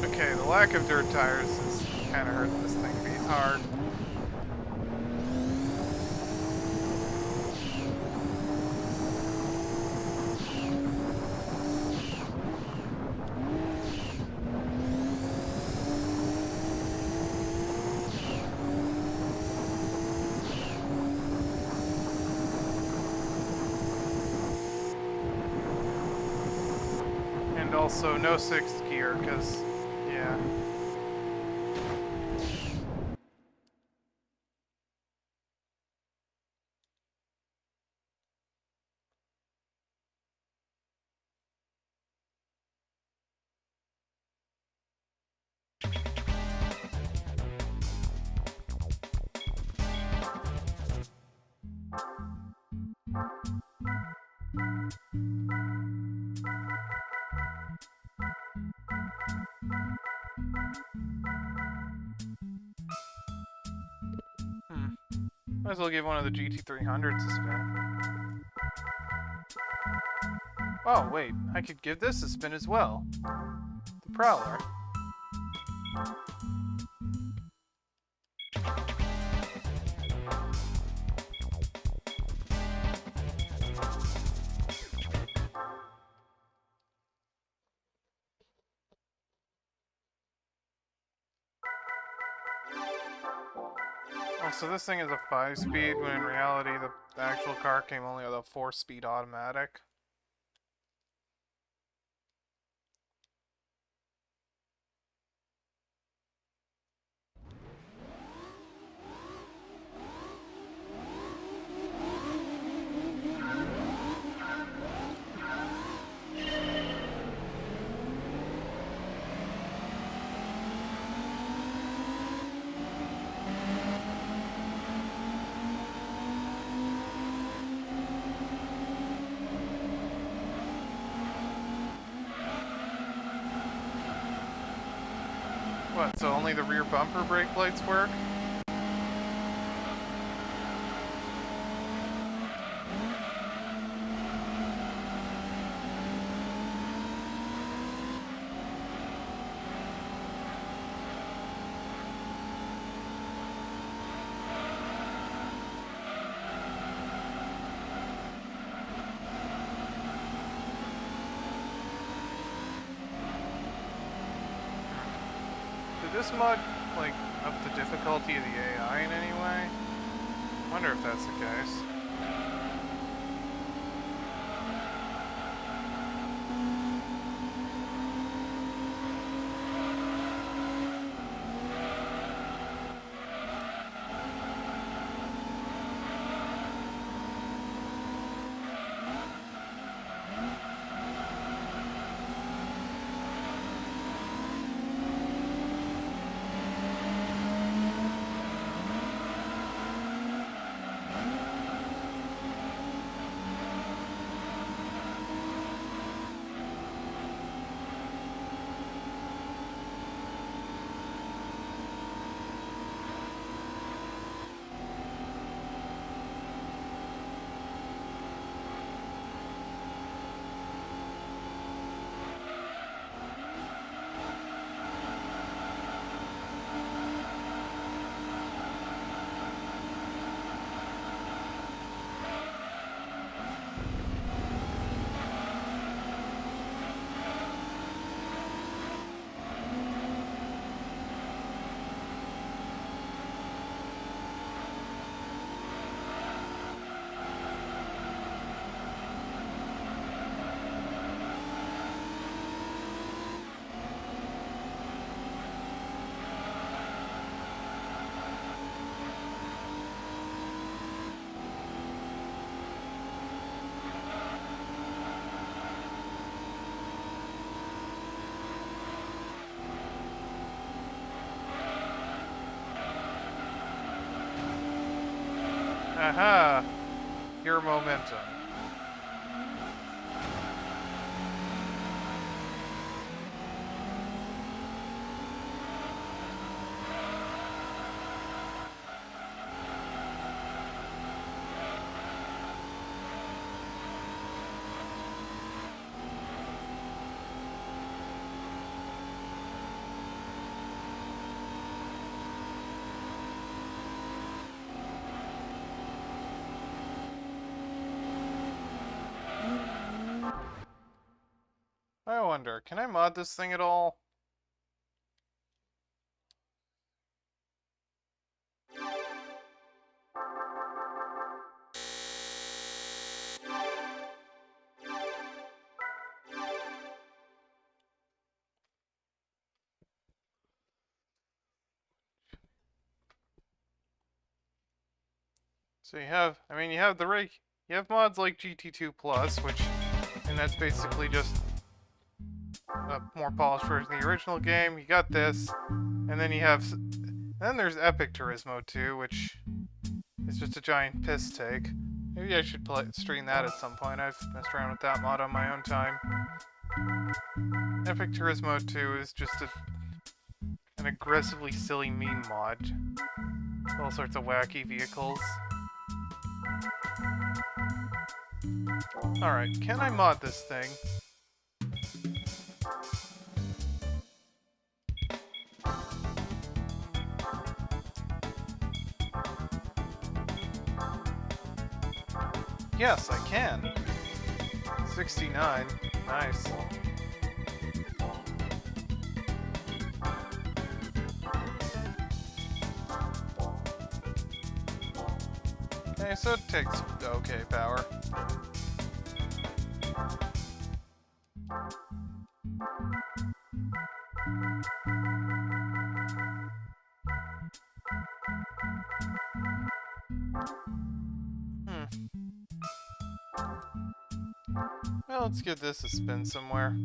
Okay, the lack of dirt tires is kind of hurting this thing being hard. And also no sixth gear, because, yeah. Might as well give one of the GT300s a spin. Oh, wait, I could give this a spin as well. The Prowler. Oh, so this thing is a 5-speed, when in reality the actual car came only with a 4-speed automatic. What, so only the rear bumper brake lights work? this mod, like, up the difficulty of the AI in any way? Wonder if that's the case. Aha! Your momentum. I wonder, can I mod this thing at all? So you have, I mean, you have you have mods like GT2 Plus, which, and that's basically just a more polished version of the original game. You got this, and then you have, then there's Epic Turismo 2, which is just a giant piss take. Maybe I should stream that at some point. I've messed around with that mod on my own time. Epic Turismo 2 is just an aggressively silly meme mod. All sorts of wacky vehicles. Alright, can I mod this thing? Yes, I can. 69. Nice. Okay, so it takes okay power. Well, let's give this a spin somewhere.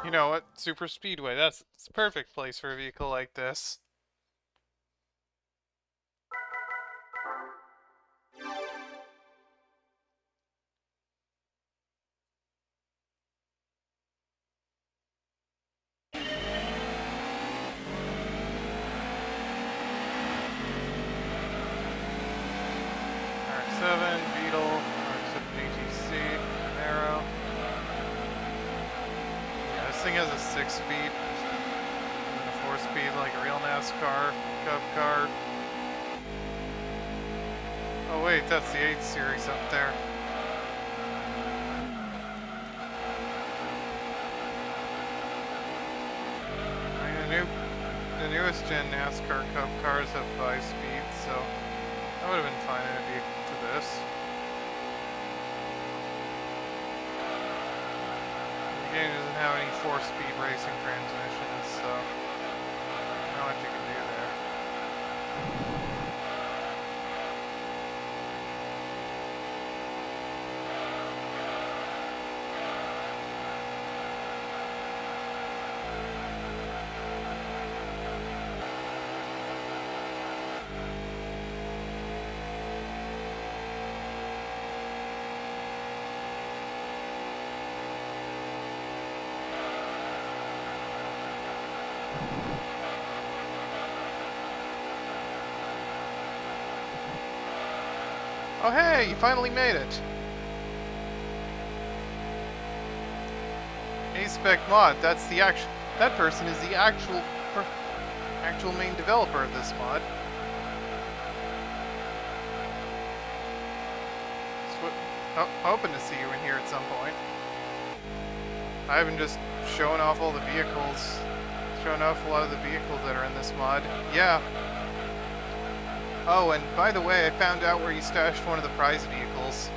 You know what? Super Speedway. That's the perfect place for a vehicle like this. RX-7, Beetle, RX-7 GTC, Camaro. Yeah, this thing has a 6-speed, and a 4-speed like a real NASCAR Cup car. Oh wait, that's the 8 Series up there. I mean, the newest gen NASCAR Cup cars have 5 speeds, so that would have been fine in a vehicle to this. The game doesn't have any 4-speed racing transmissions, so not much you can do there. Oh hey, you finally made it! A-Spec mod, that's the actual... That person is the actual main developer of this mod. Hoping to see you in here at some point. I haven't just shown off all the vehicles, showing off a lot of the vehicles that are in this mod. Yeah. Oh, and by the way, I found out where you stashed one of the prize vehicles.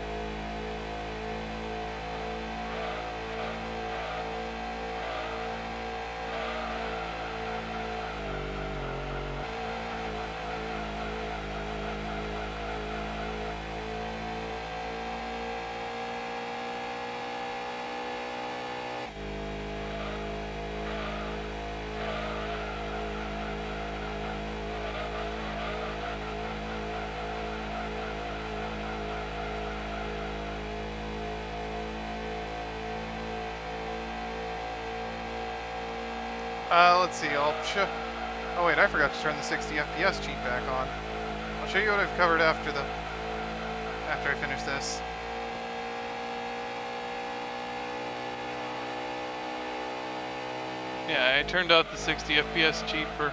Let's see, I'll show... Oh wait, I forgot to turn the 60 FPS cheat back on. I'll show you what I've covered after I finish this. Yeah, I turned out the 60 FPS cheat for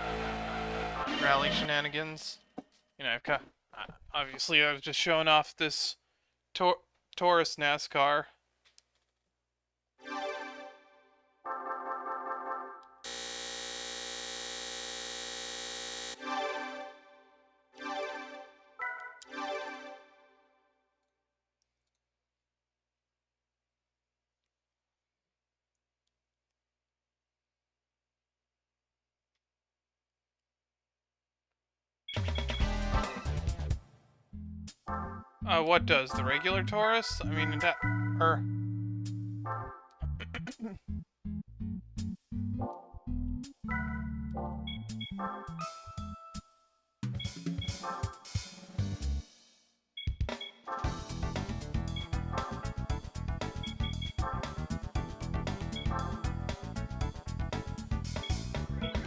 rally shenanigans. You know, obviously I was just showing off this Taurus NASCAR. What does? The regular Taurus? I mean, that...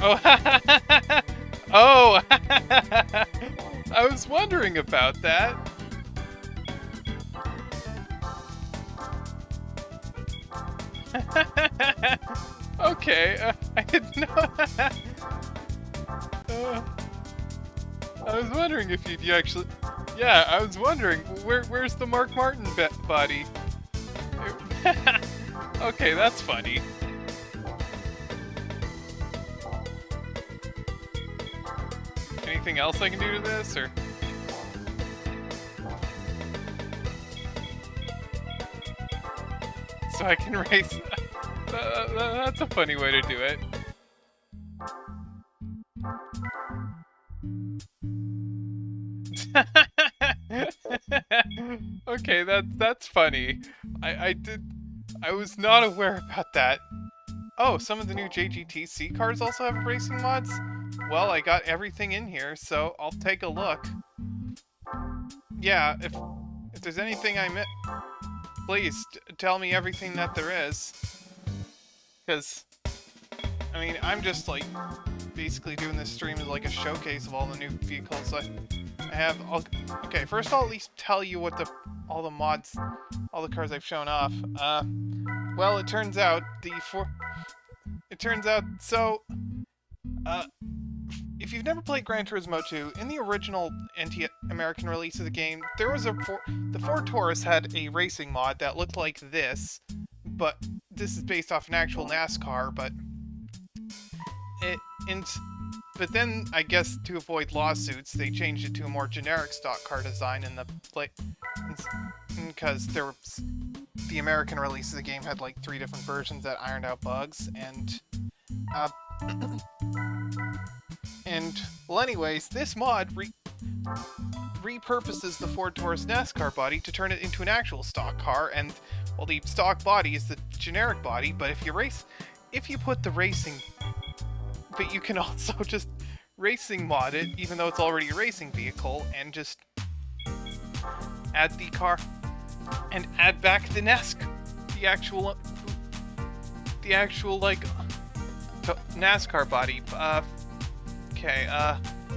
Oh, oh! I was wondering about that. Okay, I didn't know that. I was wondering if you actually... Yeah, I was wondering, where's the Mark Martin body? Okay, that's funny. Anything else I can do to this, or...? So I can race... that's a funny way to do it. Okay, that's funny. I was not aware about that. Oh, some of the new JGTC cars also have racing mods? Well, I got everything in here, so I'll take a look. Yeah, if there's anything I missed, please tell me everything that there is. Because, I mean, I'm just like basically doing this stream as like a showcase of all the new vehicles I have all. Okay, first I'll at least tell you what all the mods, all the cars I've shown off. Well, it turns out so. Uh, if you've never played Gran Turismo 2, in the original anti-American release of the game, there was the Ford Taurus had a racing mod that looked like this, but this is based off an actual NASCAR, but but then, I guess, to avoid lawsuits, they changed it to a more generic stock car design in the because the American release of the game had like 3 different versions that ironed out bugs, and well, anyways, this mod repurposes the Ford Taurus NASCAR body to turn it into an actual stock car, and well, the stock body is the generic body, but if you put the racing, but you can also just racing mod it, even though it's already a racing vehicle, and just add the car, and add back the the actual like NASCAR body. Okay,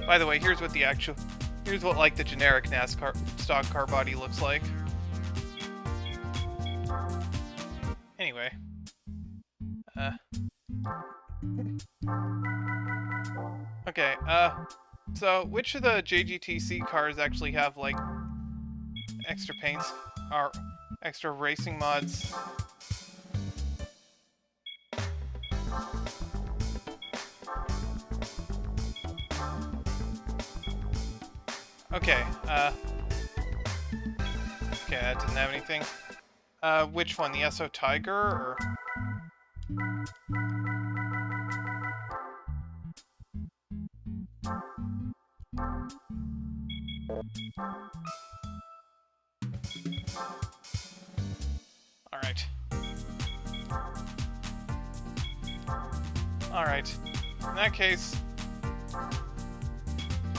by the way, here's what like the generic NASCAR stock car body looks like. Anyway. Okay, so which of the JGTC cars actually have, like, extra paints, or extra racing mods? Okay, okay, that didn't have anything. Which one, the SO Tiger, or? Alright. Alright. In that case,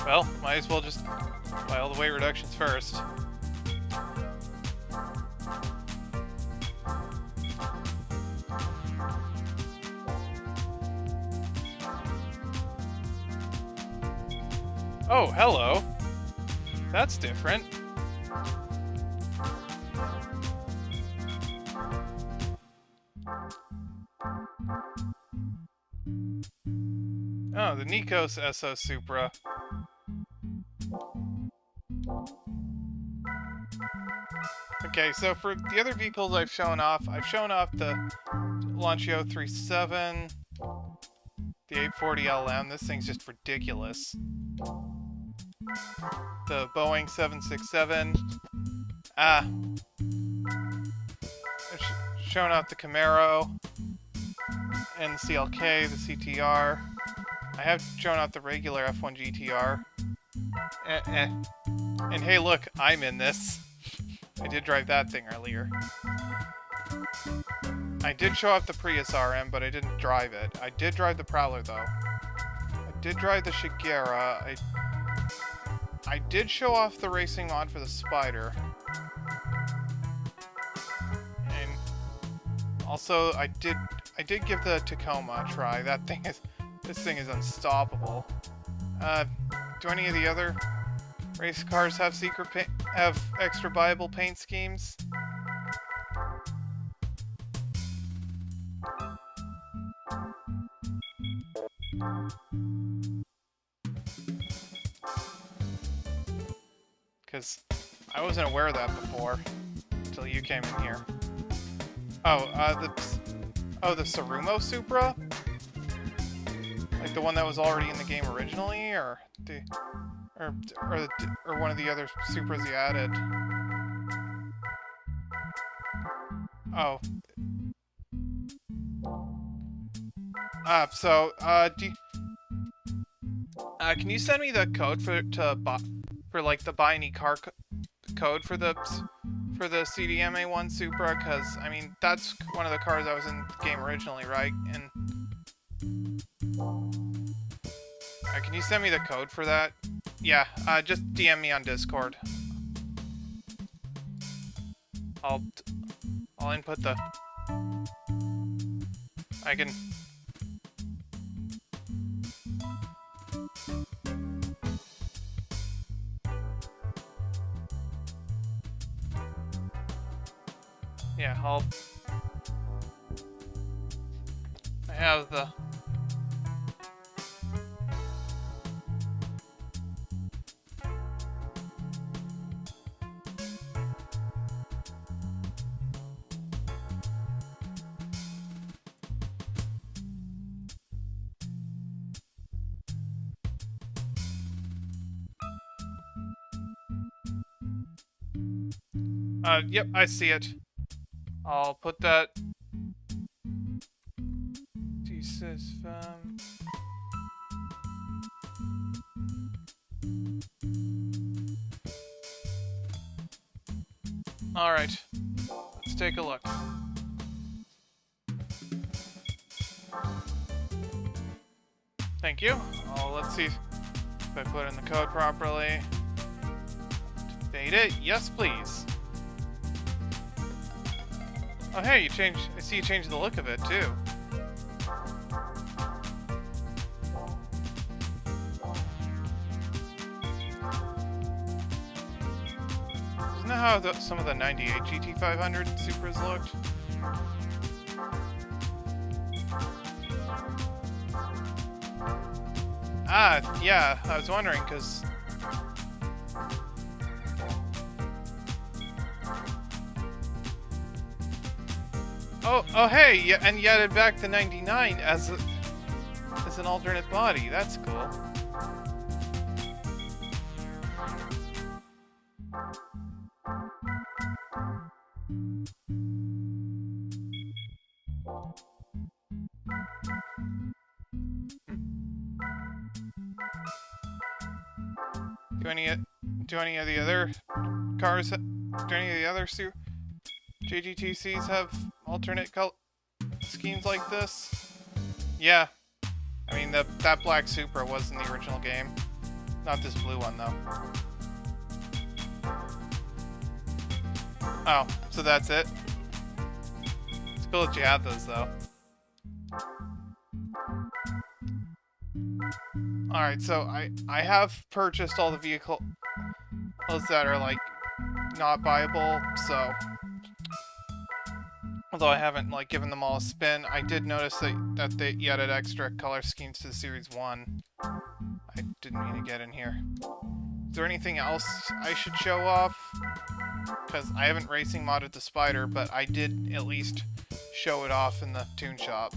well, might as well just buy all the weight reductions first. Oh, hello. That's different. Oh, the Nikos SO Supra. Okay, so for the other vehicles I've shown off the Launchio 37, the 840 LM. This thing's just ridiculous. The Boeing 767. I've shown off the Camaro and the CLK, the CTR. I have shown off the regular F1 GTR. And hey, look, I'm in this. I did drive that thing earlier. I did show off the Prius RM, but I didn't drive it. I did drive the Prowler, though. I did drive the Shigeru. I did show off the racing mod for the Spider. And also, I did give the Tacoma a try. This thing is unstoppable. Do any of the other race cars have have extra viable paint schemes? Because I wasn't aware of that before until you came in here. Oh, the Tsurumo Supra? Like the one that was already in the game originally, or one of the other Supras you added? Oh. Can you send me the code for like the buy any car code for the CDMA1 Supra? Because I mean that's one of the cars that was in the game originally, right? And can you send me the code for that? Yeah, just DM me on Discord. I'll input the. I can. Yeah, I have the... Yep, I see it. I'll put that... Jesus, Alright, let's take a look. Thank you. Let's see if I put in the code properly. Activate it. Yes, please. Oh, hey, I see you changed the look of it, too. Isn't that how some of the 98 GT500 Supras looked? Ah, yeah, I was wondering, because... Oh, hey, yeah, and you added back the 99 as an alternate body. That's cool. Do any of the other cars, do any of the other JGTCs have alternate schemes like this? Yeah. I mean, that black Supra was in the original game. Not this blue one, though. Oh, so that's it? It's cool that you had those, though. Alright, so I have purchased all the vehicles that are, like, not buyable, so... Although I haven't, like, given them all a spin, I did notice that they added extra color schemes to the Series 1. I didn't mean to get in here. Is there anything else I should show off? Because I haven't racing modded the Spider, but I did at least show it off in the Toon Shop.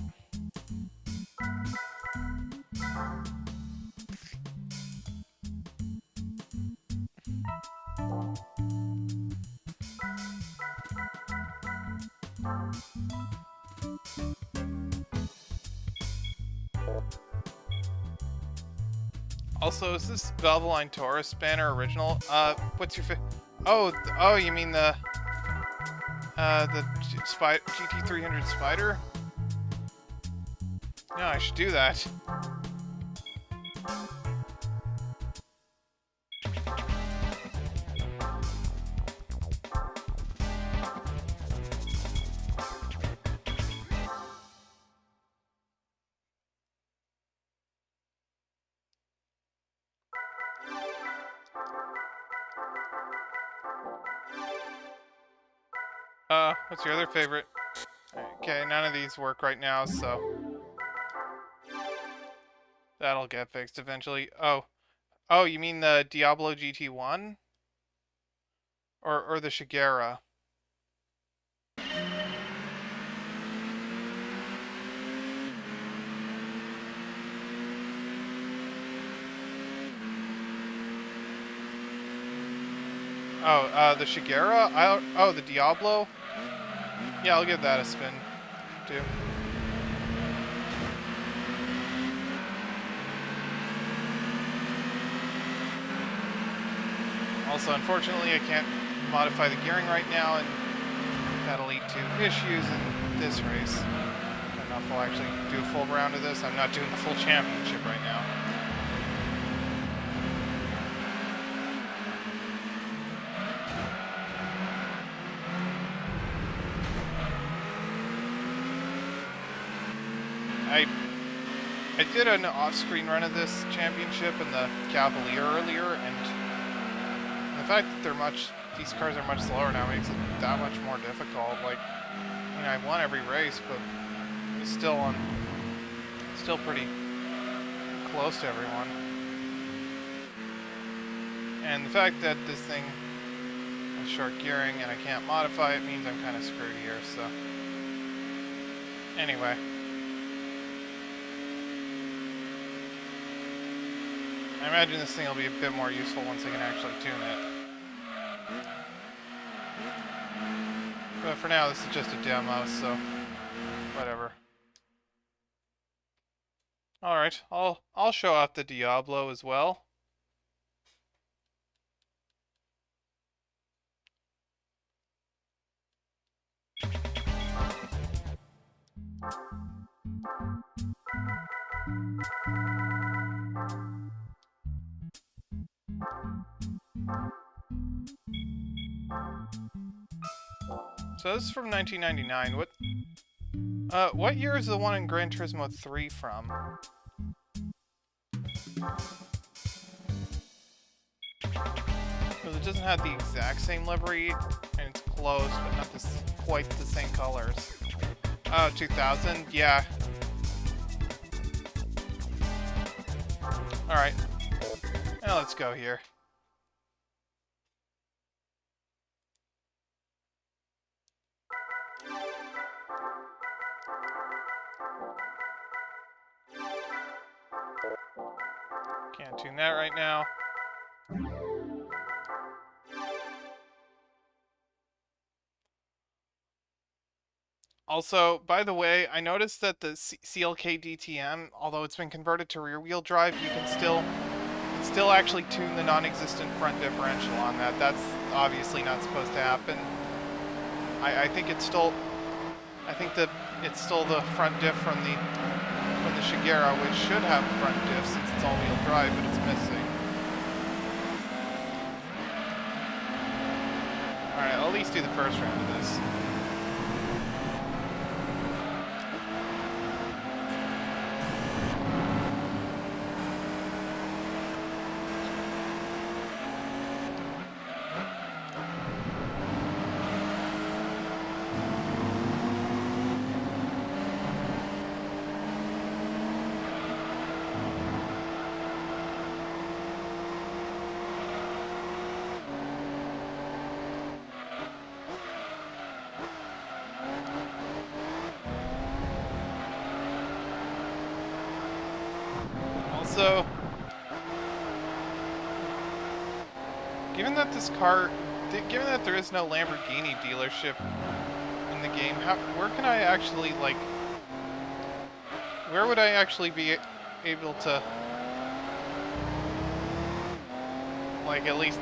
Also, is this Valvoline Taurus banner original? What's your oh, you mean the GT300 Spider? Yeah, I should do that. What's your other favorite? Okay, none of these work right now, so... That'll get fixed eventually. Oh, you mean the Diablo GT1? Or the Shigeru? The Shigeru? Oh, the Diablo? Yeah, I'll give that a spin, too. Also, unfortunately, I can't modify the gearing right now, and that'll lead to issues in this race. I don't know if I'll actually do a full round of this. I'm not doing the full championship right now. I did an off-screen run of this championship in the Cavalier earlier, and the fact that they're much these cars are much slower now makes it that much more difficult. Like, I mean, I've won every race, but it's still pretty close to everyone. And the fact that this thing has short gearing and I can't modify it means I'm kind of screwed here, so... Anyway. I imagine this thing will be a bit more useful once I can actually tune it. But for now, this is just a demo, so... whatever. Alright, I'll show off the Diablo as well. So this is from 1999. What year is the one in Gran Turismo 3 from? Because it doesn't have the exact same livery, and it's close, but not quite the same colors. Oh, 2000? Yeah. Alright. Now let's go here. Can't tune that right now. Also, by the way, I noticed that the CLK DTM, although it's been converted to rear-wheel drive, you can still actually tune the non-existent front differential on that. That's obviously not supposed to happen. I think it's still... I think that it's still the front diff from the Shigeru, which should have front diff since it's all-wheel drive, but it's missing. Alright, I'll at least do the first round of this. So, given that there is no Lamborghini dealership in the game, where would I actually be able to, like, at least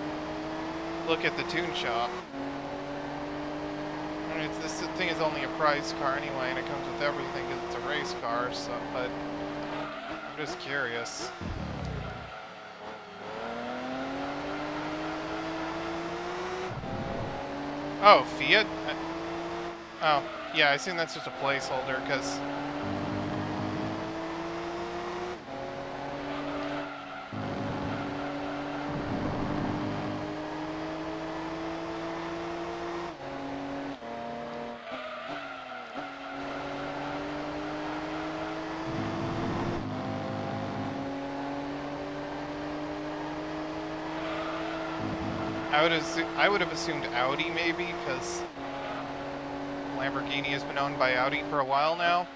look at the tune shop? I mean, this thing is only a prize car anyway, and it comes with everything because it's a race car, so, but... I'm just curious. Oh, Fiat? Oh, yeah, I assume that's just a placeholder, because... I would have assumed Audi, maybe, because Lamborghini has been owned by Audi for a while now.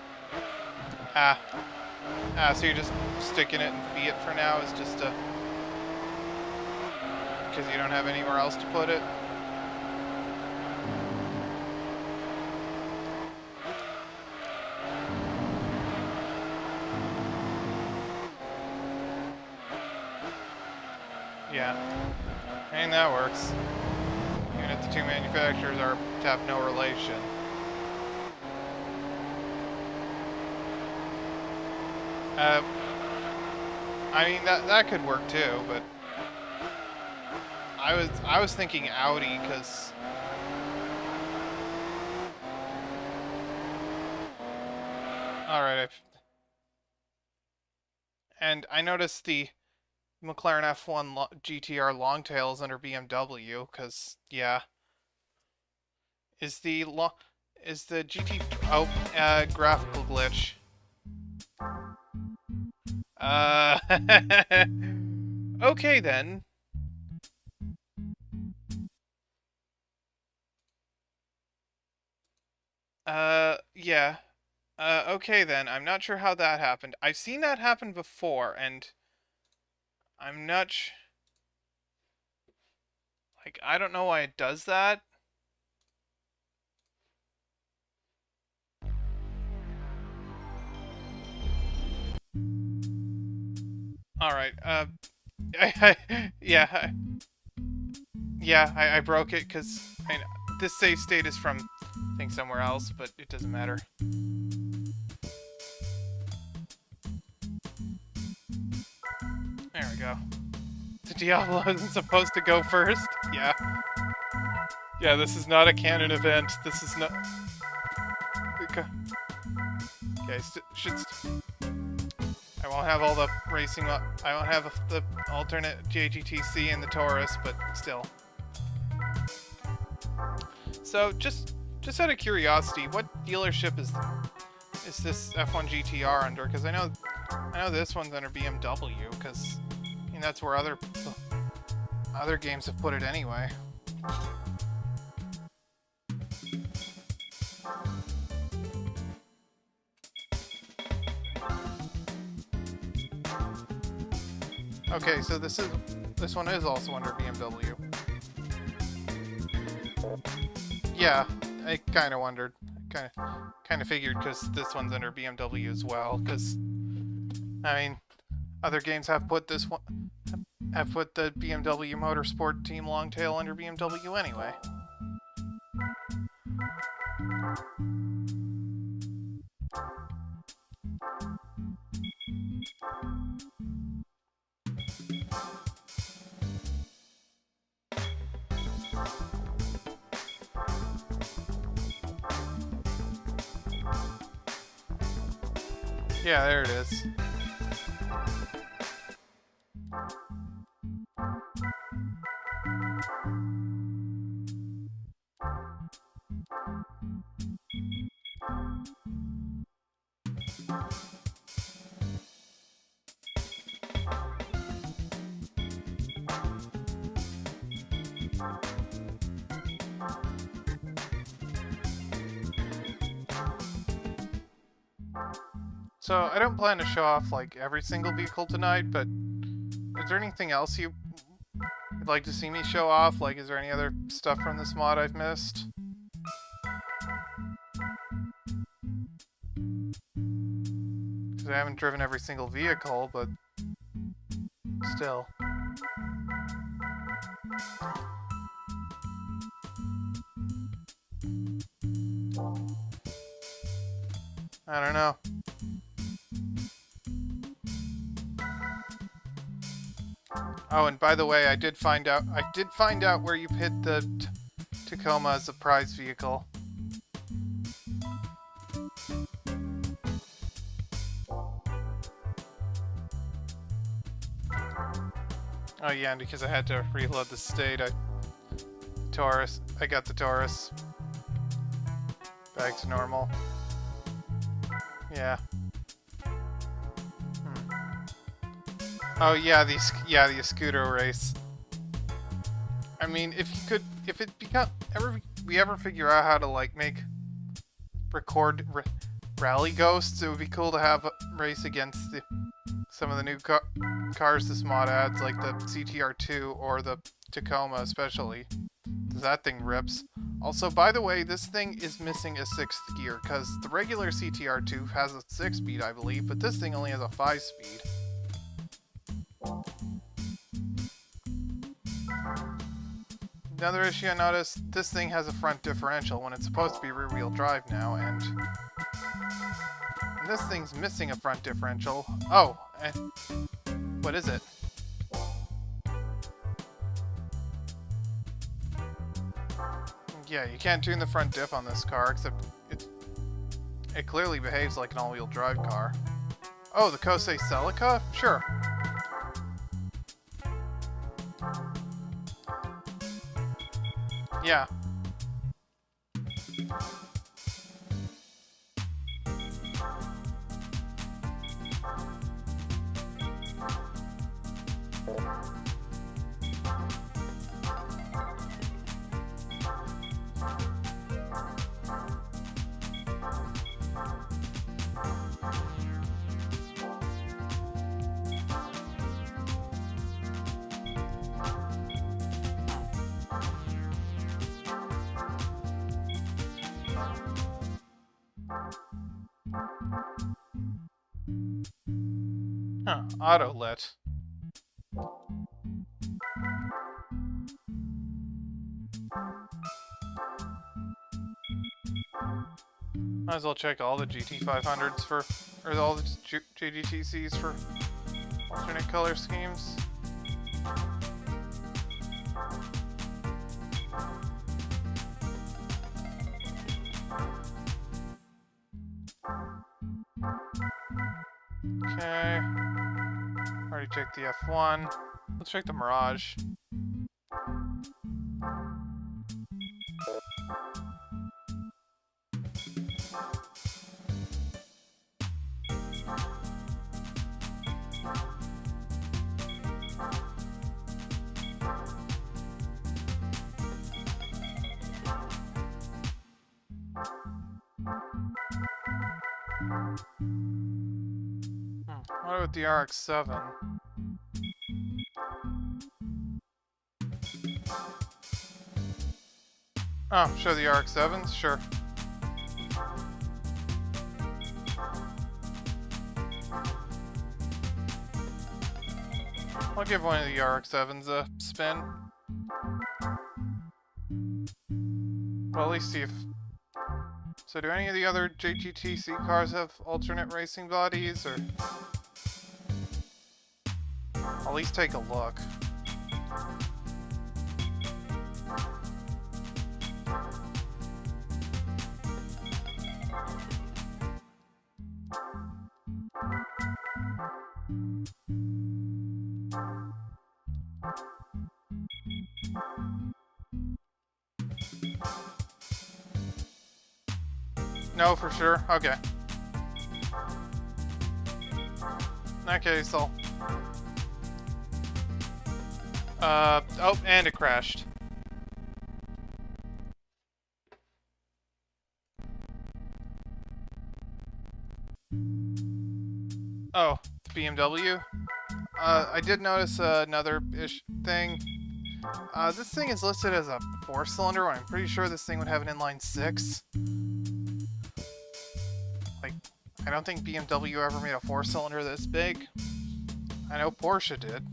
So you're just sticking it in Fiat for now, is just to... because you don't have anywhere else to put it? Yeah. I mean, that works. Even if the two manufacturers have no relation. I mean, that could work too, but I was thinking Audi, because alright, and I noticed the McLaren F1 GTR Longtail is under BMW, because, yeah. Is the GT... Oh, graphical glitch. Okay then. Yeah. Okay then. I'm not sure how that happened. I've seen that happen before, and I'm not like, I don't know why it does that. Alright, yeah, I broke it, because, I mean, this save state is from, I think, somewhere else, but it doesn't matter. There we go. The Diablo isn't supposed to go first? Yeah. Yeah, this is not a canon event. This is not... Okay, I won't have all the racing... I won't have the alternate JGTC and the Taurus, but still. So, just out of curiosity, what dealership is this F1 GTR under? Because I know this one's under BMW, because I mean that's where other games have put it anyway. Okay, so this one is also under BMW. Yeah, I kind of wondered. Kind of figured, because this one's under BMW as well. Because I mean, other games have put the BMW Motorsport Team Longtail under BMW anyway. Yeah, there it is. So, I don't plan to show off, like, every single vehicle tonight, but is there anything else you'd like to see me show off? Like, is there any other stuff from this mod I've missed? Because I haven't driven every single vehicle, but still. I don't know. Oh, and by the way, I did find out where you hid the Tacoma as a prize vehicle. Oh yeah, and because I had to reload the state, I got the Taurus back to normal. Yeah. Oh yeah, the Escudo race. I mean, if we ever figure out how to like record rally ghosts, it would be cool to have a race against some of the new cars this mod adds, like the CTR2 or the Tacoma especially. That thing rips. Also, by the way, this thing is missing a 6th gear, because the regular CTR2 has a 6-speed, I believe, but this thing only has a 5-speed. Another issue I noticed, this thing has a front differential when it's supposed to be rear-wheel drive now, and this thing's missing a front differential. Oh, and what is it? Yeah, you can't tune the front diff on this car, except it clearly behaves like an all-wheel drive car. Oh, the Kosei Celica? Sure. Yeah. Huh, auto-lit. Might as well check all the GT500s for, or all the GTCs for alternate color schemes. Okay. Already checked the F1. Let's check the Mirage. What about the RX-7? Oh, show the RX-7s? Sure. I'll give one of the RX-7s a spin. Well, at least see if... So do any of the other JGTC cars have alternate racing bodies, or... I'll at least take a look. No, for sure? Okay. In that case, I'll... oh, and it crashed. Oh, it's BMW? I did notice another thing. This thing is listed as a 4-cylinder, when I'm pretty sure this thing would have an inline 6. Like, I don't think BMW ever made a 4-cylinder this big. I know Porsche did.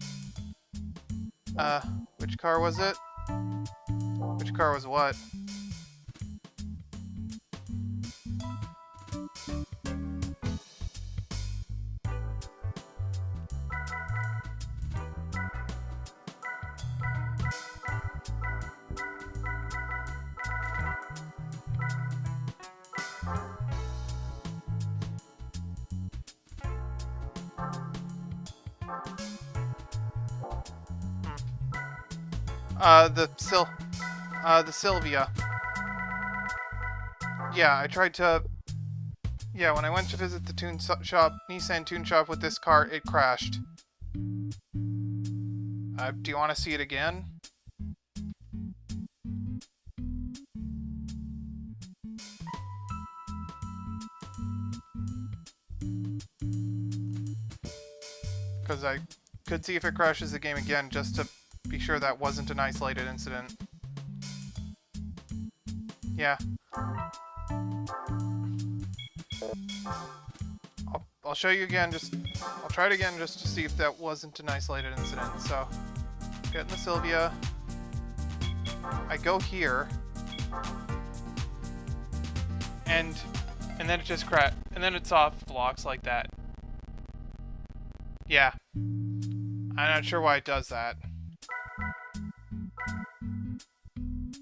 Which car was it? Which car was what? The Sylvia. Yeah, I tried to... Yeah, when I went to visit the Nissan tune shop with this car, it crashed. Do you want to see it again? Because I could see if it crashes the game again, just to be sure that wasn't an isolated incident. Yeah. I'll show you again, I'll try it again just to see if that wasn't an isolated incident. So, get in the Sylvia. I go here. And then it just crashed. And then it's off the locks like that. Yeah. I'm not sure why it does that.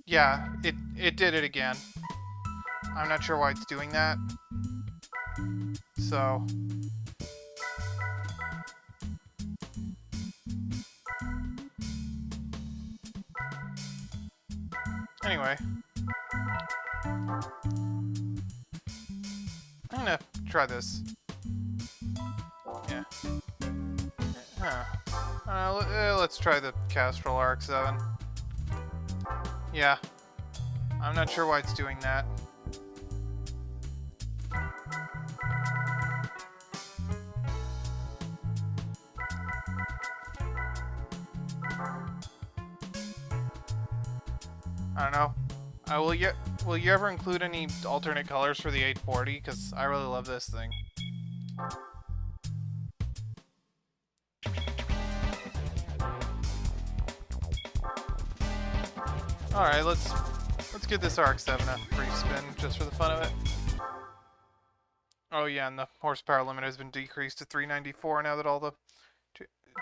Yeah, it did it again. I'm not sure why it's doing that. So... Anyway, I'm gonna try this. Yeah. Let's try the Castrol RX-7. Yeah. I'm not sure why it's doing that. I don't know. Will you ever include any alternate colors for the 840? Because I really love this thing. Alright, let's give this RX-7 a free spin, just for the fun of it. Oh yeah, and the horsepower limit has been decreased to 394 now that all the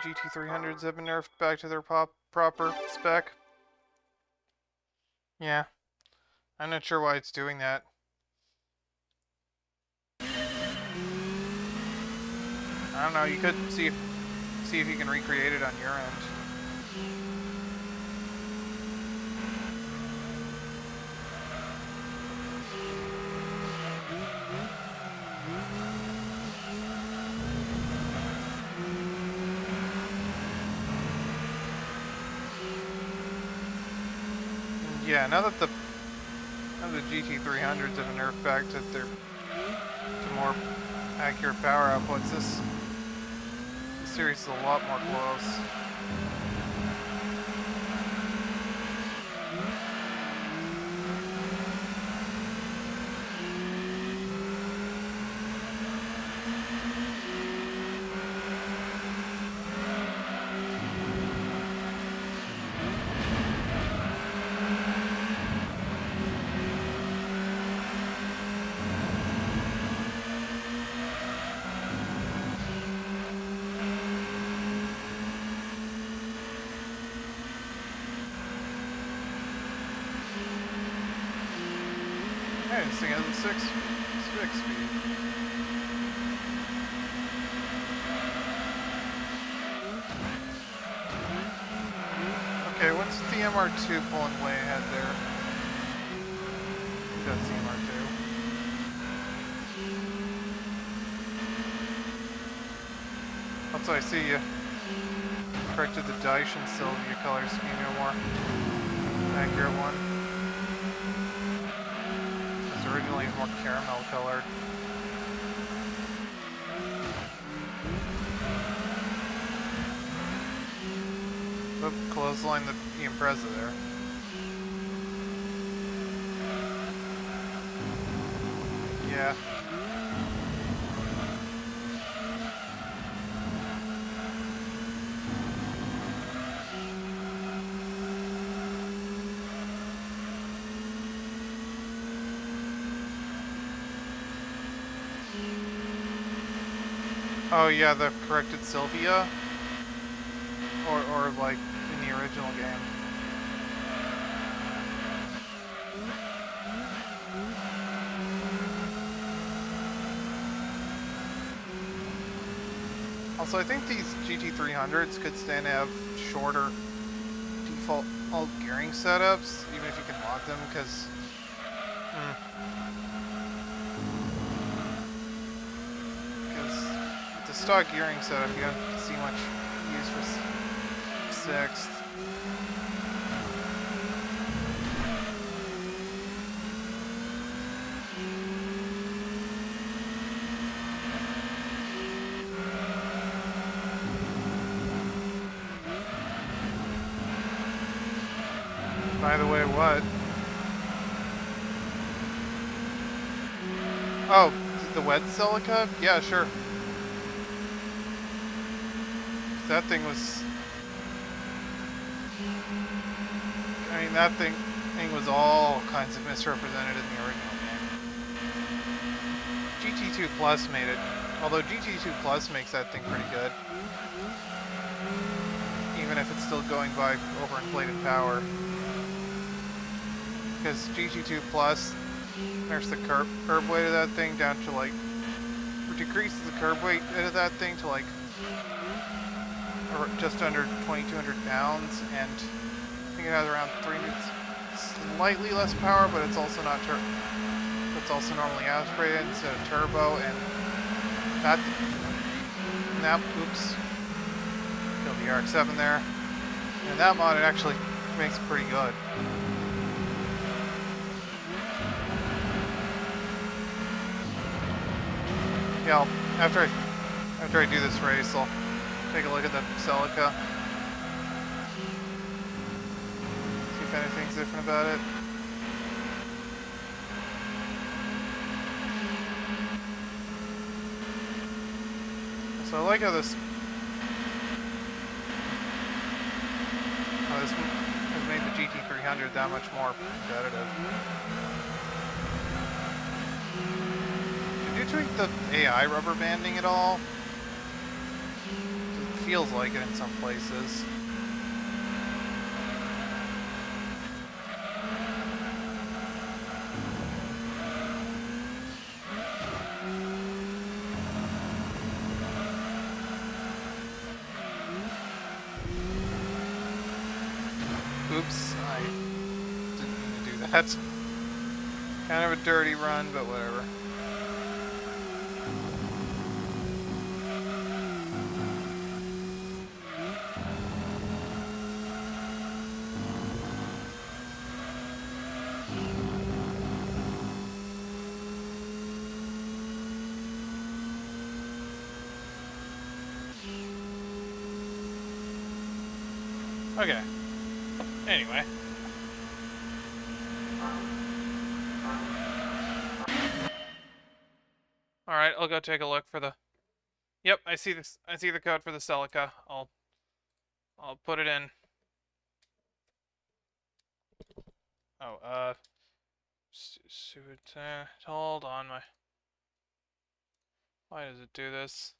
GT300s have been nerfed back to their proper spec. Yeah. I'm not sure why it's doing that. I don't know, you could see if you can recreate it on your end. Yeah, now that the GT300s have been nerfed back to more accurate power outputs, this series is a lot more close. Hey, this thing has a 6 speed. Okay, what's the MR2 pulling way ahead there? That's the MR2. Also, I see you corrected the Daishin Sylvia color scheme to a more accurate one. Originally it's more caramel colored. Oop, clothesline the Impreza there. Yeah. Oh yeah, the corrected Sylvia? Or like in the original game. Also, I think these GT300s could stand to have shorter default gearing setups, even if you can lock them, because the stock gearing setup, you don't see much use for 6th. By the way, what? Oh, the wet silica? Yeah, sure. That thing was... I mean, that thing was all kinds of misrepresented in the original game. GT2 Plus made it. Although GT2 Plus makes that thing pretty good. Even if it's still going by overinflated power. Because GT2 Plus there's the curb weight of that thing down to like... or decreases the curb weight of that thing to like... or just under 2,200 pounds, and I think it has around slightly less power, but it's also not it's also normally aspirated instead of turbo, and that oops, killed the RX-7 there. And that mod it actually makes it pretty good. Yeah, after I do this race, I'll take a look at the Celica. See if anything's different about it. So I like how this has made the GT300 that much more competitive. Did you tweak the AI rubber banding at all? It feels like it in some places. Oops, I didn't mean to do that. Kind of a dirty run, but whatever. Okay. Anyway. Alright, I'll go take a look for the... Yep, I see this. I see the code for the Celica. I'll put it in. Oh, hold on, why does it do this?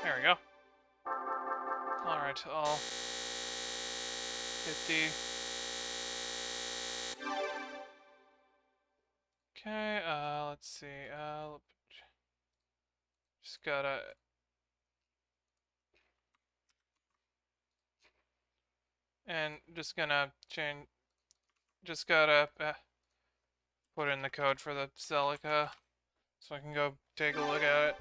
There we go. Alright, I'll get the... Okay, let's see, just gotta... And just gonna change... Just gotta put in the code for the Celica so I can go take a look at it.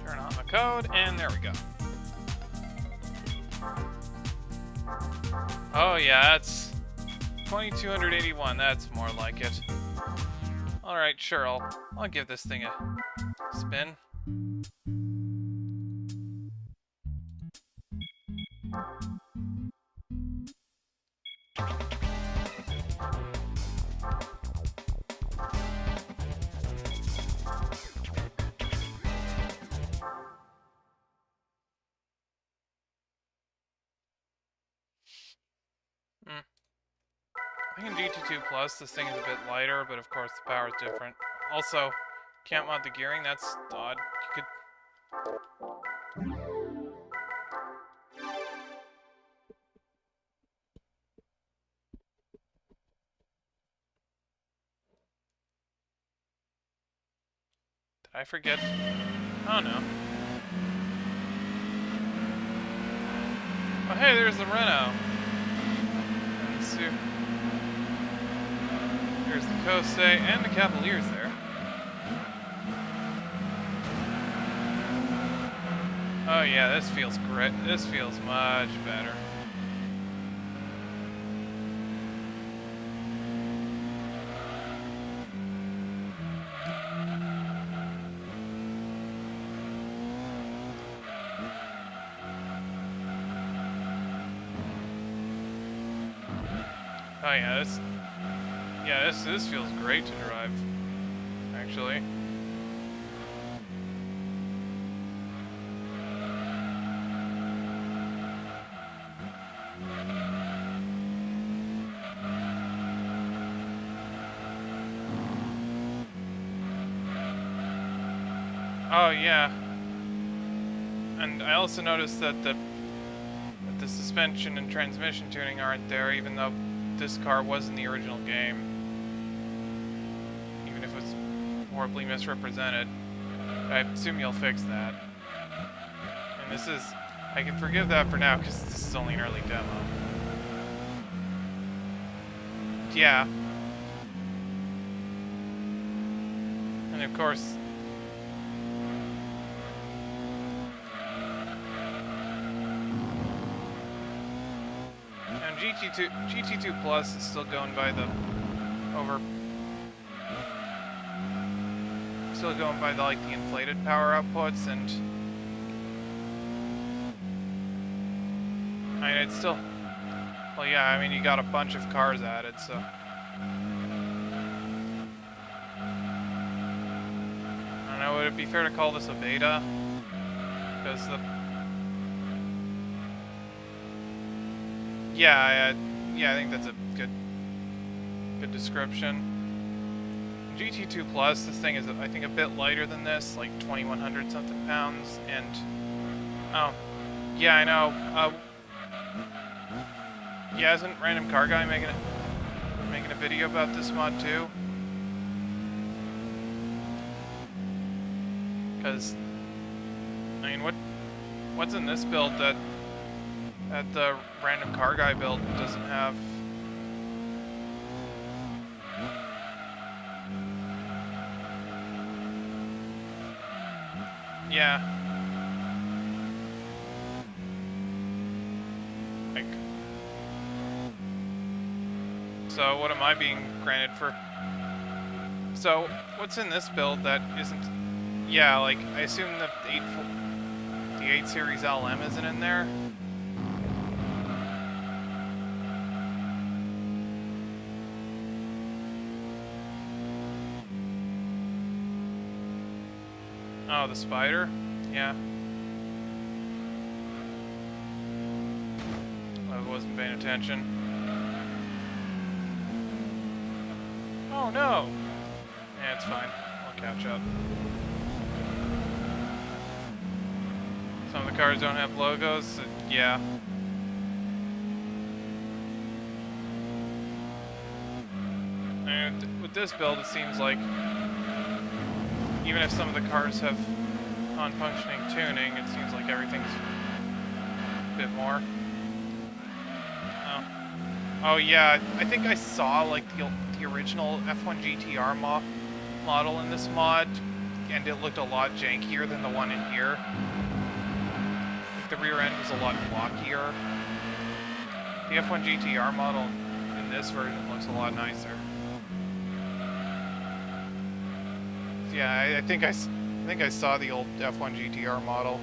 Turn on the code, and there we go. Oh yeah, that's 2281. That's more like it. All right, sure. I'll give this thing a spin. I think in GT2 Plus, this thing is a bit lighter, but of course the power is different. Also, can't mod the gearing. That's odd. You could. Did I forget? Oh no. Oh hey, there's the Renault. Let's see. There's the Coste and the Cavaliers there. Oh yeah, this feels great. This feels much better. Oh yeah, this feels great to drive, actually. Oh yeah, and I also noticed that the suspension and transmission tuning aren't there, even though this car was in the original game. Even if it was horribly misrepresented. I assume you'll fix that. And this is... I can forgive that for now, because this is only an early demo. Yeah. And of course... And GT2 Plus is still going by the... Still going by the, like, the inflated power outputs, and... I mean, it's still... Well, yeah, I mean, you got a bunch of cars added, so... I don't know, would it be fair to call this a beta? Because the... Yeah, I think that's a good description. GT2 Plus, this thing is, I think, a bit lighter than this, like 2,100 something pounds, and... Oh, yeah, I know. Yeah, isn't Random Car Guy making a video about this mod too? Because, I mean, what's in this build that the Random Car Guy build doesn't have? Yeah. Like, so what am I being granted for? So what's in this build that isn't? Yeah, like I assume the 8 Series LM isn't in there. Oh, the Spider? Yeah. I wasn't paying attention. Oh no! Yeah, it's fine. I'll catch up. Some of the cars don't have logos. Yeah. And with this build, it seems like even if some of the cars have non-functioning tuning, it seems like everything's a bit more. Oh, oh yeah, I think I saw like the original F1 GTR model in this mod, and it looked a lot jankier than the one in here. Like the rear end was a lot blockier. The F1 GTR model in this version looks a lot nicer. Yeah, I think I saw the old F1 GTR model.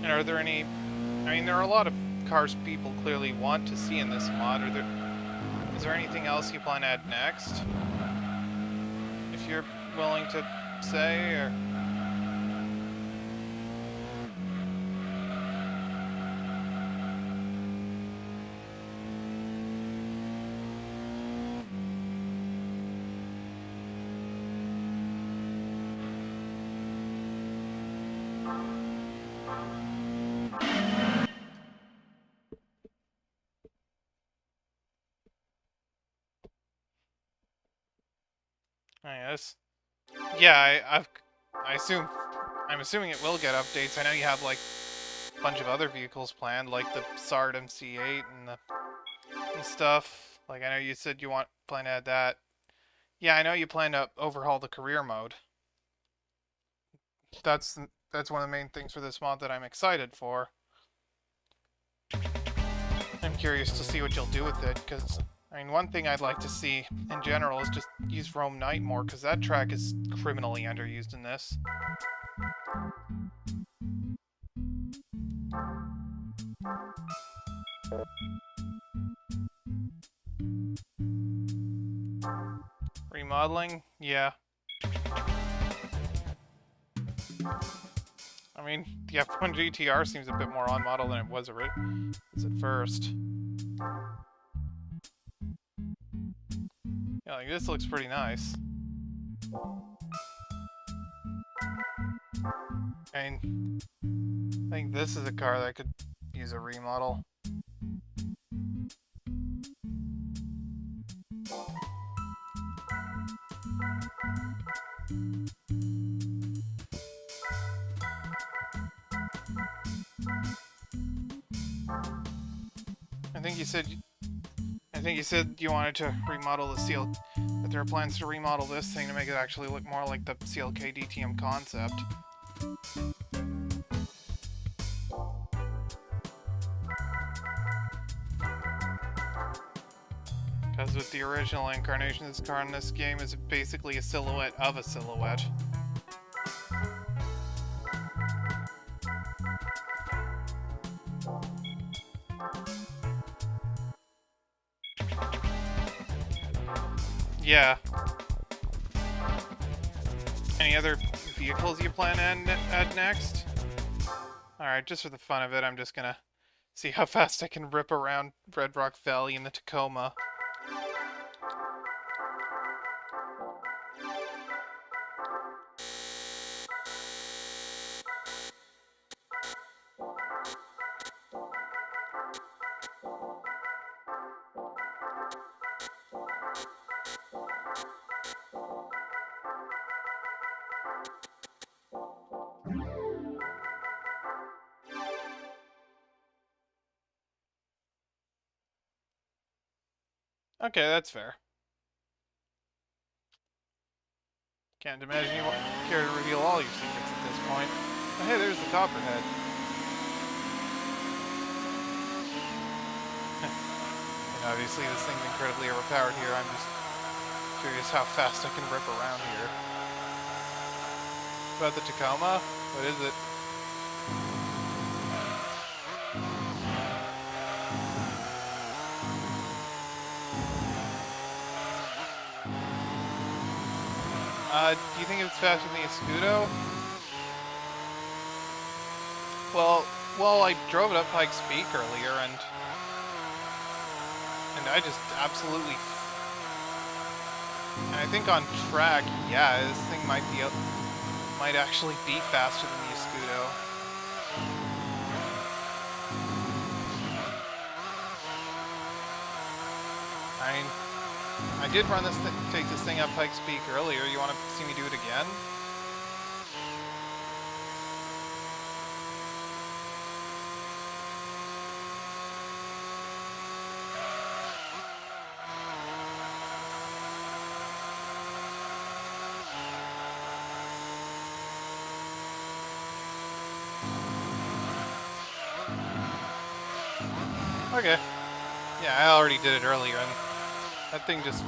And are there any... I mean, there are a lot of cars people clearly want to see in this mod. Is there anything else you plan to add next? If you're willing to say, or... Yes. Yeah, I'm assuming it will get updates. I know you have like a bunch of other vehicles planned, like the SART MC8 and stuff. Like I know you said you plan to add that. Yeah, I know you plan to overhaul the career mode. That's that's one of the main things for this mod that I'm excited for. I'm curious to see what you'll do with it, because I mean, one thing I'd like to see in general is just use Rome Night more, because that track is criminally underused in this. Remodeling? Yeah. I mean, the F1 GTR seems a bit more on model than it was at first. Yeah, like this looks pretty nice. I mean, I think this is a car that could use a remodel. I think you said you wanted to remodel the CL. That there are plans to remodel this thing to make it actually look more like the CLK DTM concept. Because with the original incarnation of this car in this game is basically a silhouette of a silhouette. Yeah. Any other vehicles you plan to add next? Alright, just for the fun of it, I'm just gonna see how fast I can rip around Red Rock Valley in the Tacoma. Okay, that's fair. Can't imagine you care to reveal all your secrets at this point. Oh, hey, there's the Copperhead. And obviously this thing's incredibly overpowered here. I'm just curious how fast I can rip around here. About the Tacoma? What is it? Do you think it's faster than the Escudo? Well, I drove it up Pikes Peak earlier, and I just absolutely... And I think on track, yeah, this thing might actually be faster than the Escudo. I mean, I did take this thing up Pikes Peak earlier. You want to see me do it again? Okay. Yeah, I already did it earlier, and this thing just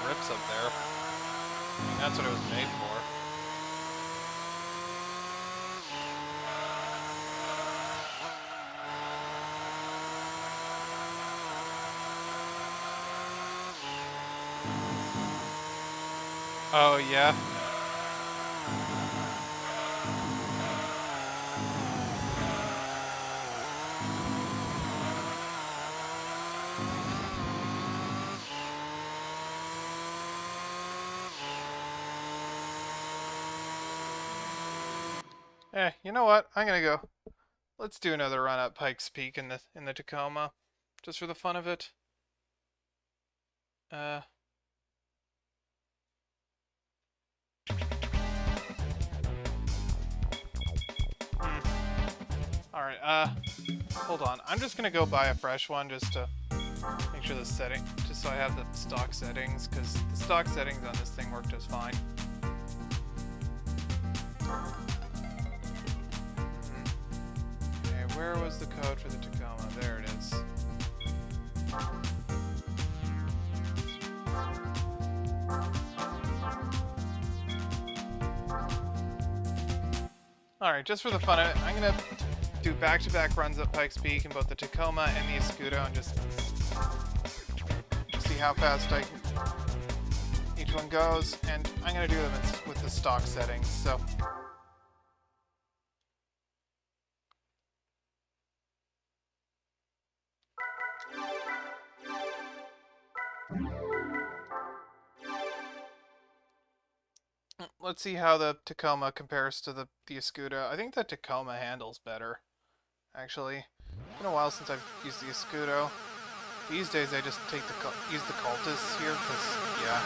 rips up there. I mean, that's what it was made for. Oh, yeah? You know what? I'm gonna go. Let's do another run up Pikes Peak in the Tacoma, just for the fun of it. Uh, Alright, hold on. I'm just gonna go buy a fresh one just to make sure the setting, just so I have the stock settings, because the stock settings on this thing work just fine. Okay, where was the code for the Tacoma? There it is. Alright, just for the fun of it, I'm gonna do back-to-back runs at Pikes Peak in both the Tacoma and the Escudo and just see how fast each one goes, and I'm gonna do them with the stock settings, so. Let's see how the Tacoma compares to the Escudo. I think the Tacoma handles better, actually. It's been a while since I've used the Escudo. These days I just use the Cultists here, because, yeah.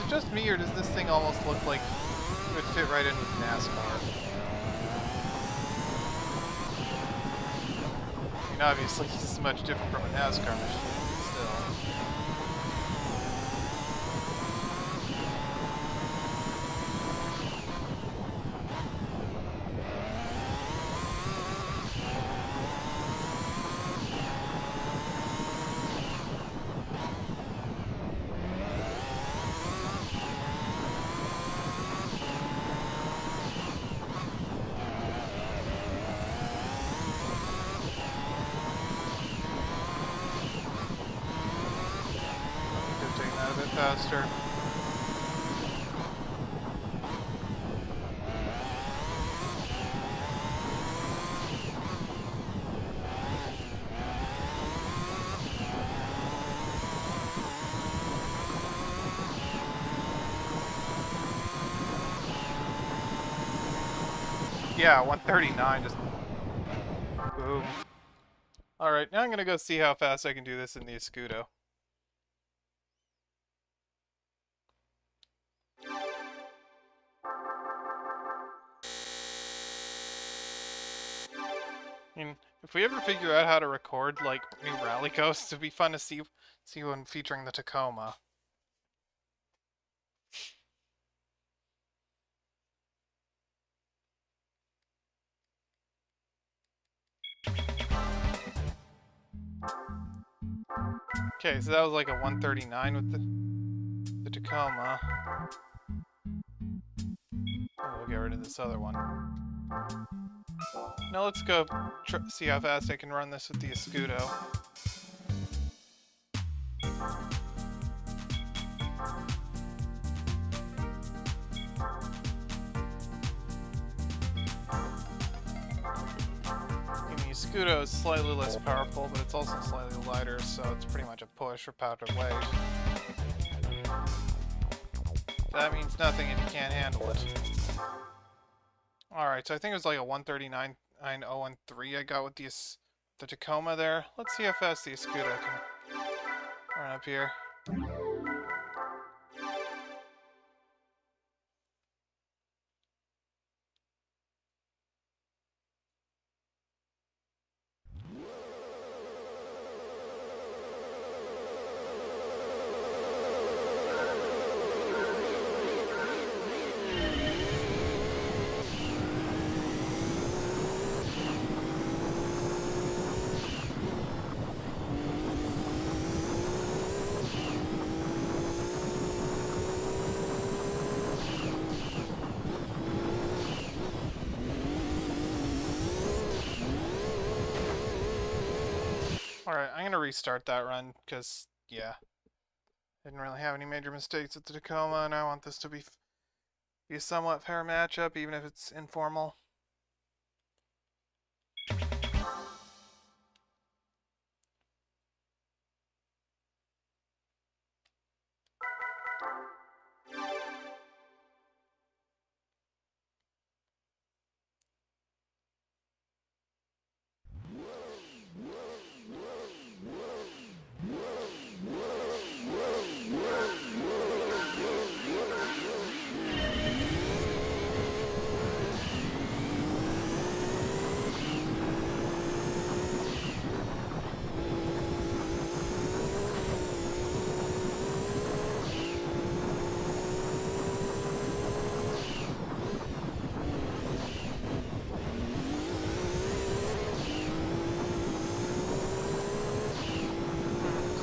Just me, or does this thing almost look like it would fit right in with NASCAR? I mean, obviously this is much different from a NASCAR machine, but still. Faster. Yeah, 139 just boom. Alright, now I'm gonna go see how fast I can do this in the Escudo. I mean, if we ever figure out how to record, like, new rally ghosts, it'd be fun to see one featuring the Tacoma. Okay, so that was like a 139 with the Tacoma. Oh, we'll get rid of this other one. Now let's go see how fast I can run this with the Escudo. The Escudo is slightly less powerful, but it's also slightly lighter, so it's pretty much a push for power to weight. That means nothing if you can't handle it. Alright, so I think it was like a 139.013 I got with the Tacoma there. Let's see how fast the Escudo can run up here. Alright, I'm gonna restart that run, because, yeah. Didn't really have any major mistakes at the Tacoma, and I want this to be a somewhat fair matchup, even if it's informal.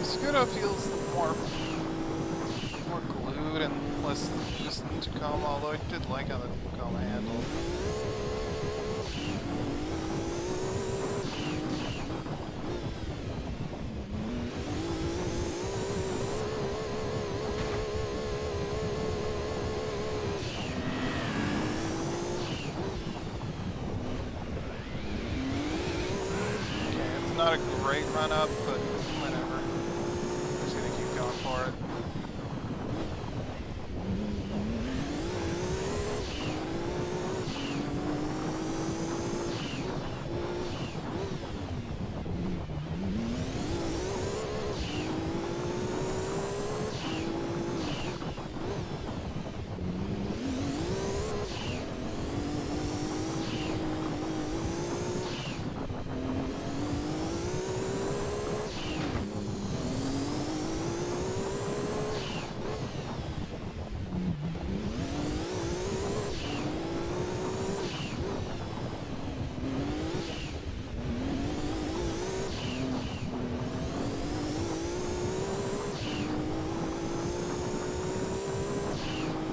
Scudo feels more glued and less loose than Tacoma, although I did like how the Tacoma handled. Okay, it's not a great run up, but whatever. I'm just gonna keep going for it.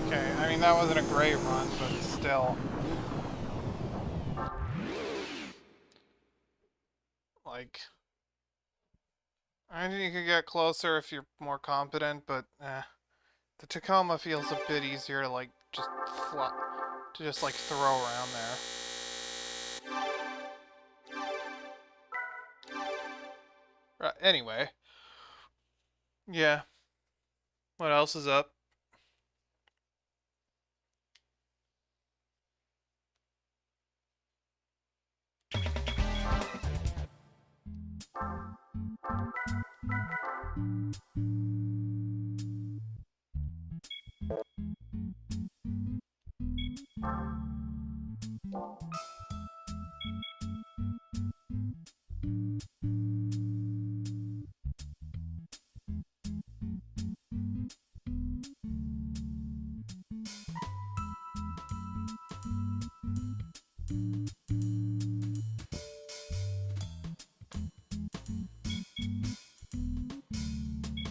Okay, I mean that wasn't a great run, but still. Like, I think you could get closer if you're more competent, but the Tacoma feels a bit easier to like just like throw around there. Right. Anyway, yeah. What else is up?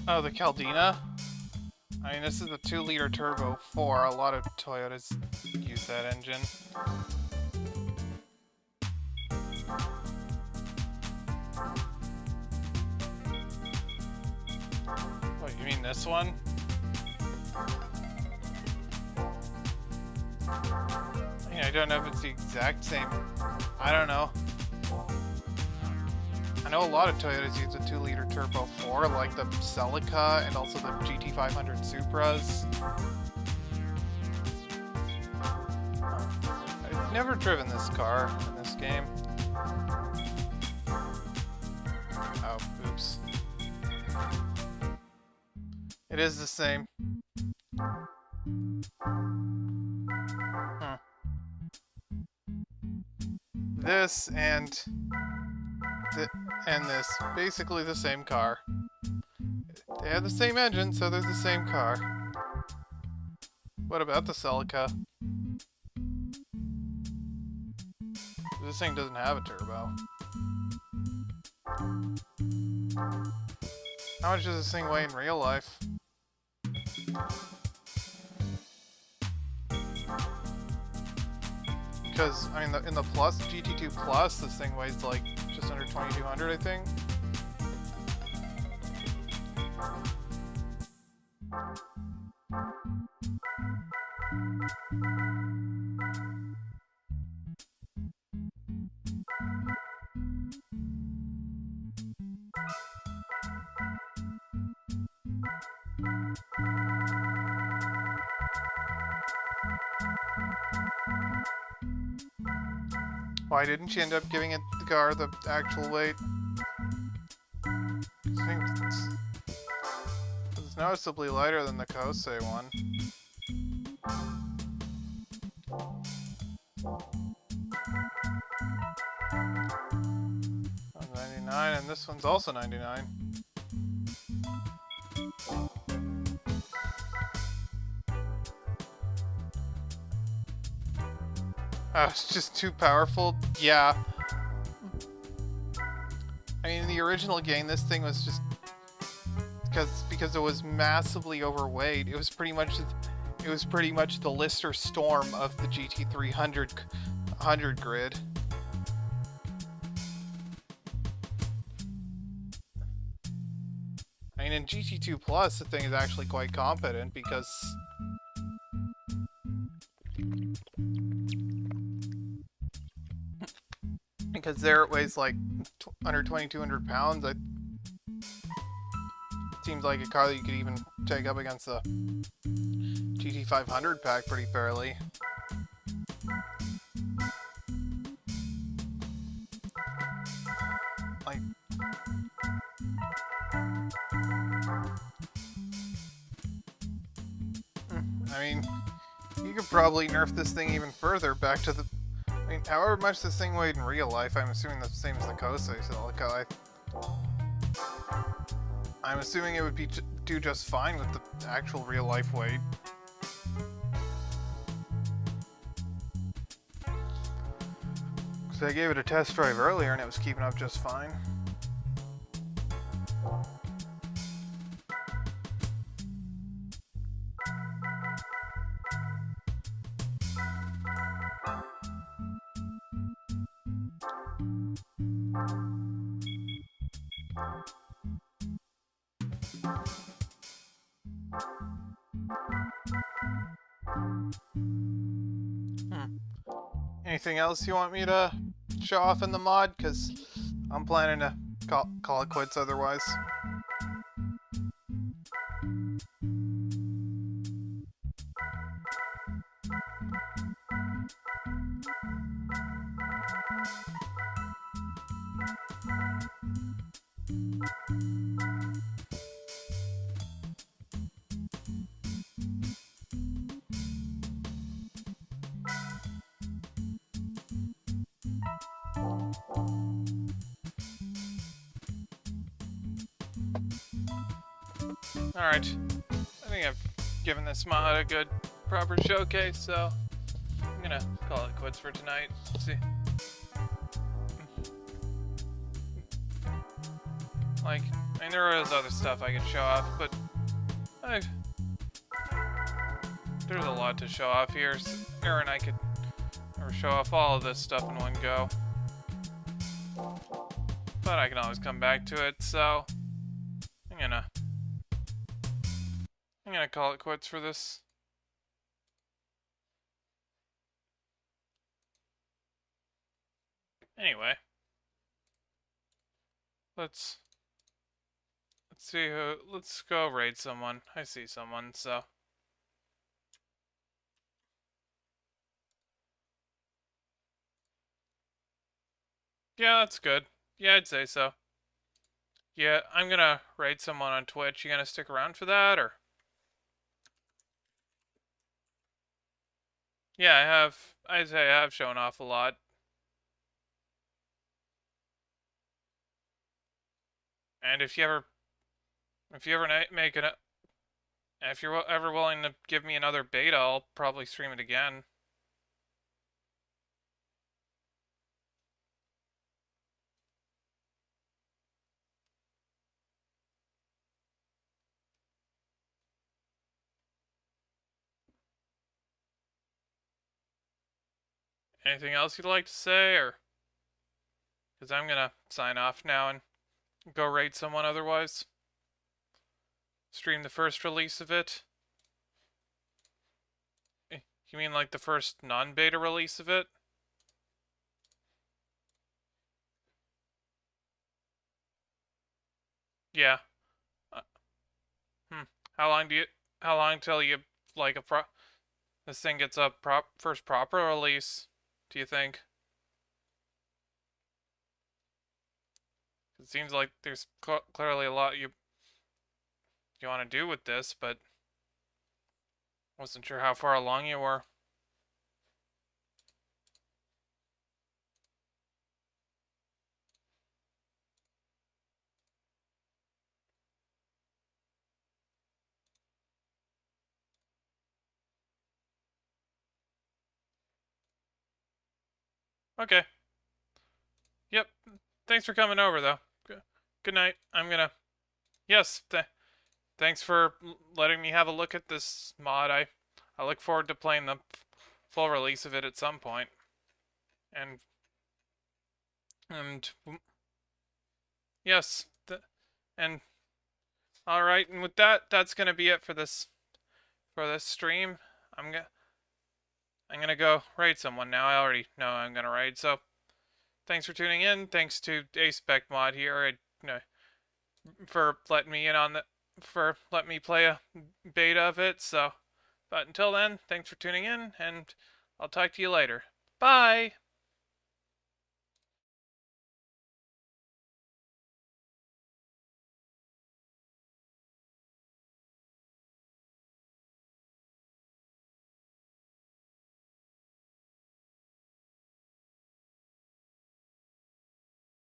Oh, the Caldina? I mean, this is the 2-liter turbo 4. A lot of Toyotas use that engine. What, you mean this one? I mean, I don't know if it's the exact same. I don't know. I know a lot of Toyotas use a 2-liter turbo 4, like the Celica and also the GT500 Supras. I've never driven this car in this game. Oh, oops. It is the same. This and this, basically the same car. They have the same engine, so they're the same car. What about the Celica? This thing doesn't have a turbo. How much does this thing weigh in real life? Because, I mean, in the Plus, GT2 Plus, this thing weighs like just under 2,200, I think. Why didn't you end up giving the car the actual weight? It's noticeably lighter than the Kosei one. 99, and this one's also 99. Oh, it's just too powerful? Yeah. I mean, in the original game, this thing was just... Because it was massively overweight, it was pretty much the Lister Storm of the GT300 grid. I mean, in GT2 Plus, the thing is actually quite competent because there it weighs like under 2,200 pounds. It seems like a car that you could even take up against the GT500 pack pretty fairly. Like, I mean, you could probably nerf this thing even further back to the... I mean, however much this thing weighed in real life, I'm assuming the same as the Kosei, so like, I'm assuming it would do just fine with the actual real life weight. Because I gave it a test drive earlier and it was keeping up just fine. Anything else you want me to show off in the mod? Because I'm planning to call it quits otherwise. Alright, I think I've given this mod a good, proper showcase, so I'm gonna call it quits for tonight. Let's see. Like, I mean, there was other stuff I could show off, but there's a lot to show off here. So Aaron and I could never show off all of this stuff in one go. But I can always come back to it, so I'm gonna call it quits for this. Anyway, let's see who. Let's go raid someone. I see someone, so. Yeah, that's good. Yeah, I'd say so. Yeah, I'm gonna raid someone on Twitch. You gonna stick around for that, or? Yeah, I'd say I have shown off a lot. And if you're ever willing to give me another beta, I'll probably stream it again. Anything else you'd like to say, or? Because I'm gonna sign off now and go raid someone otherwise. Stream the first release of it? You mean like the first non-beta release of it? Yeah. Uh, hmm. How long do you? How long till you like this thing gets a first proper release? Do you think? It seems like there's clearly a lot you want to do with this, but wasn't sure how far along you were. Okay. Yep. Thanks for coming over, though. Good night. I'm gonna. Yes. Thanks for letting me have a look at this mod. I look forward to playing the full release of it at some point. And and yes. And all right. And with that, that's gonna be it for this stream. I'm gonna go raid someone now. I already know I'm gonna raid. So thanks for tuning in. Thanks to A-Spec mod here. For letting me in on for letting me play a beta of it. So, but until then, thanks for tuning in, and I'll talk to you later. Bye!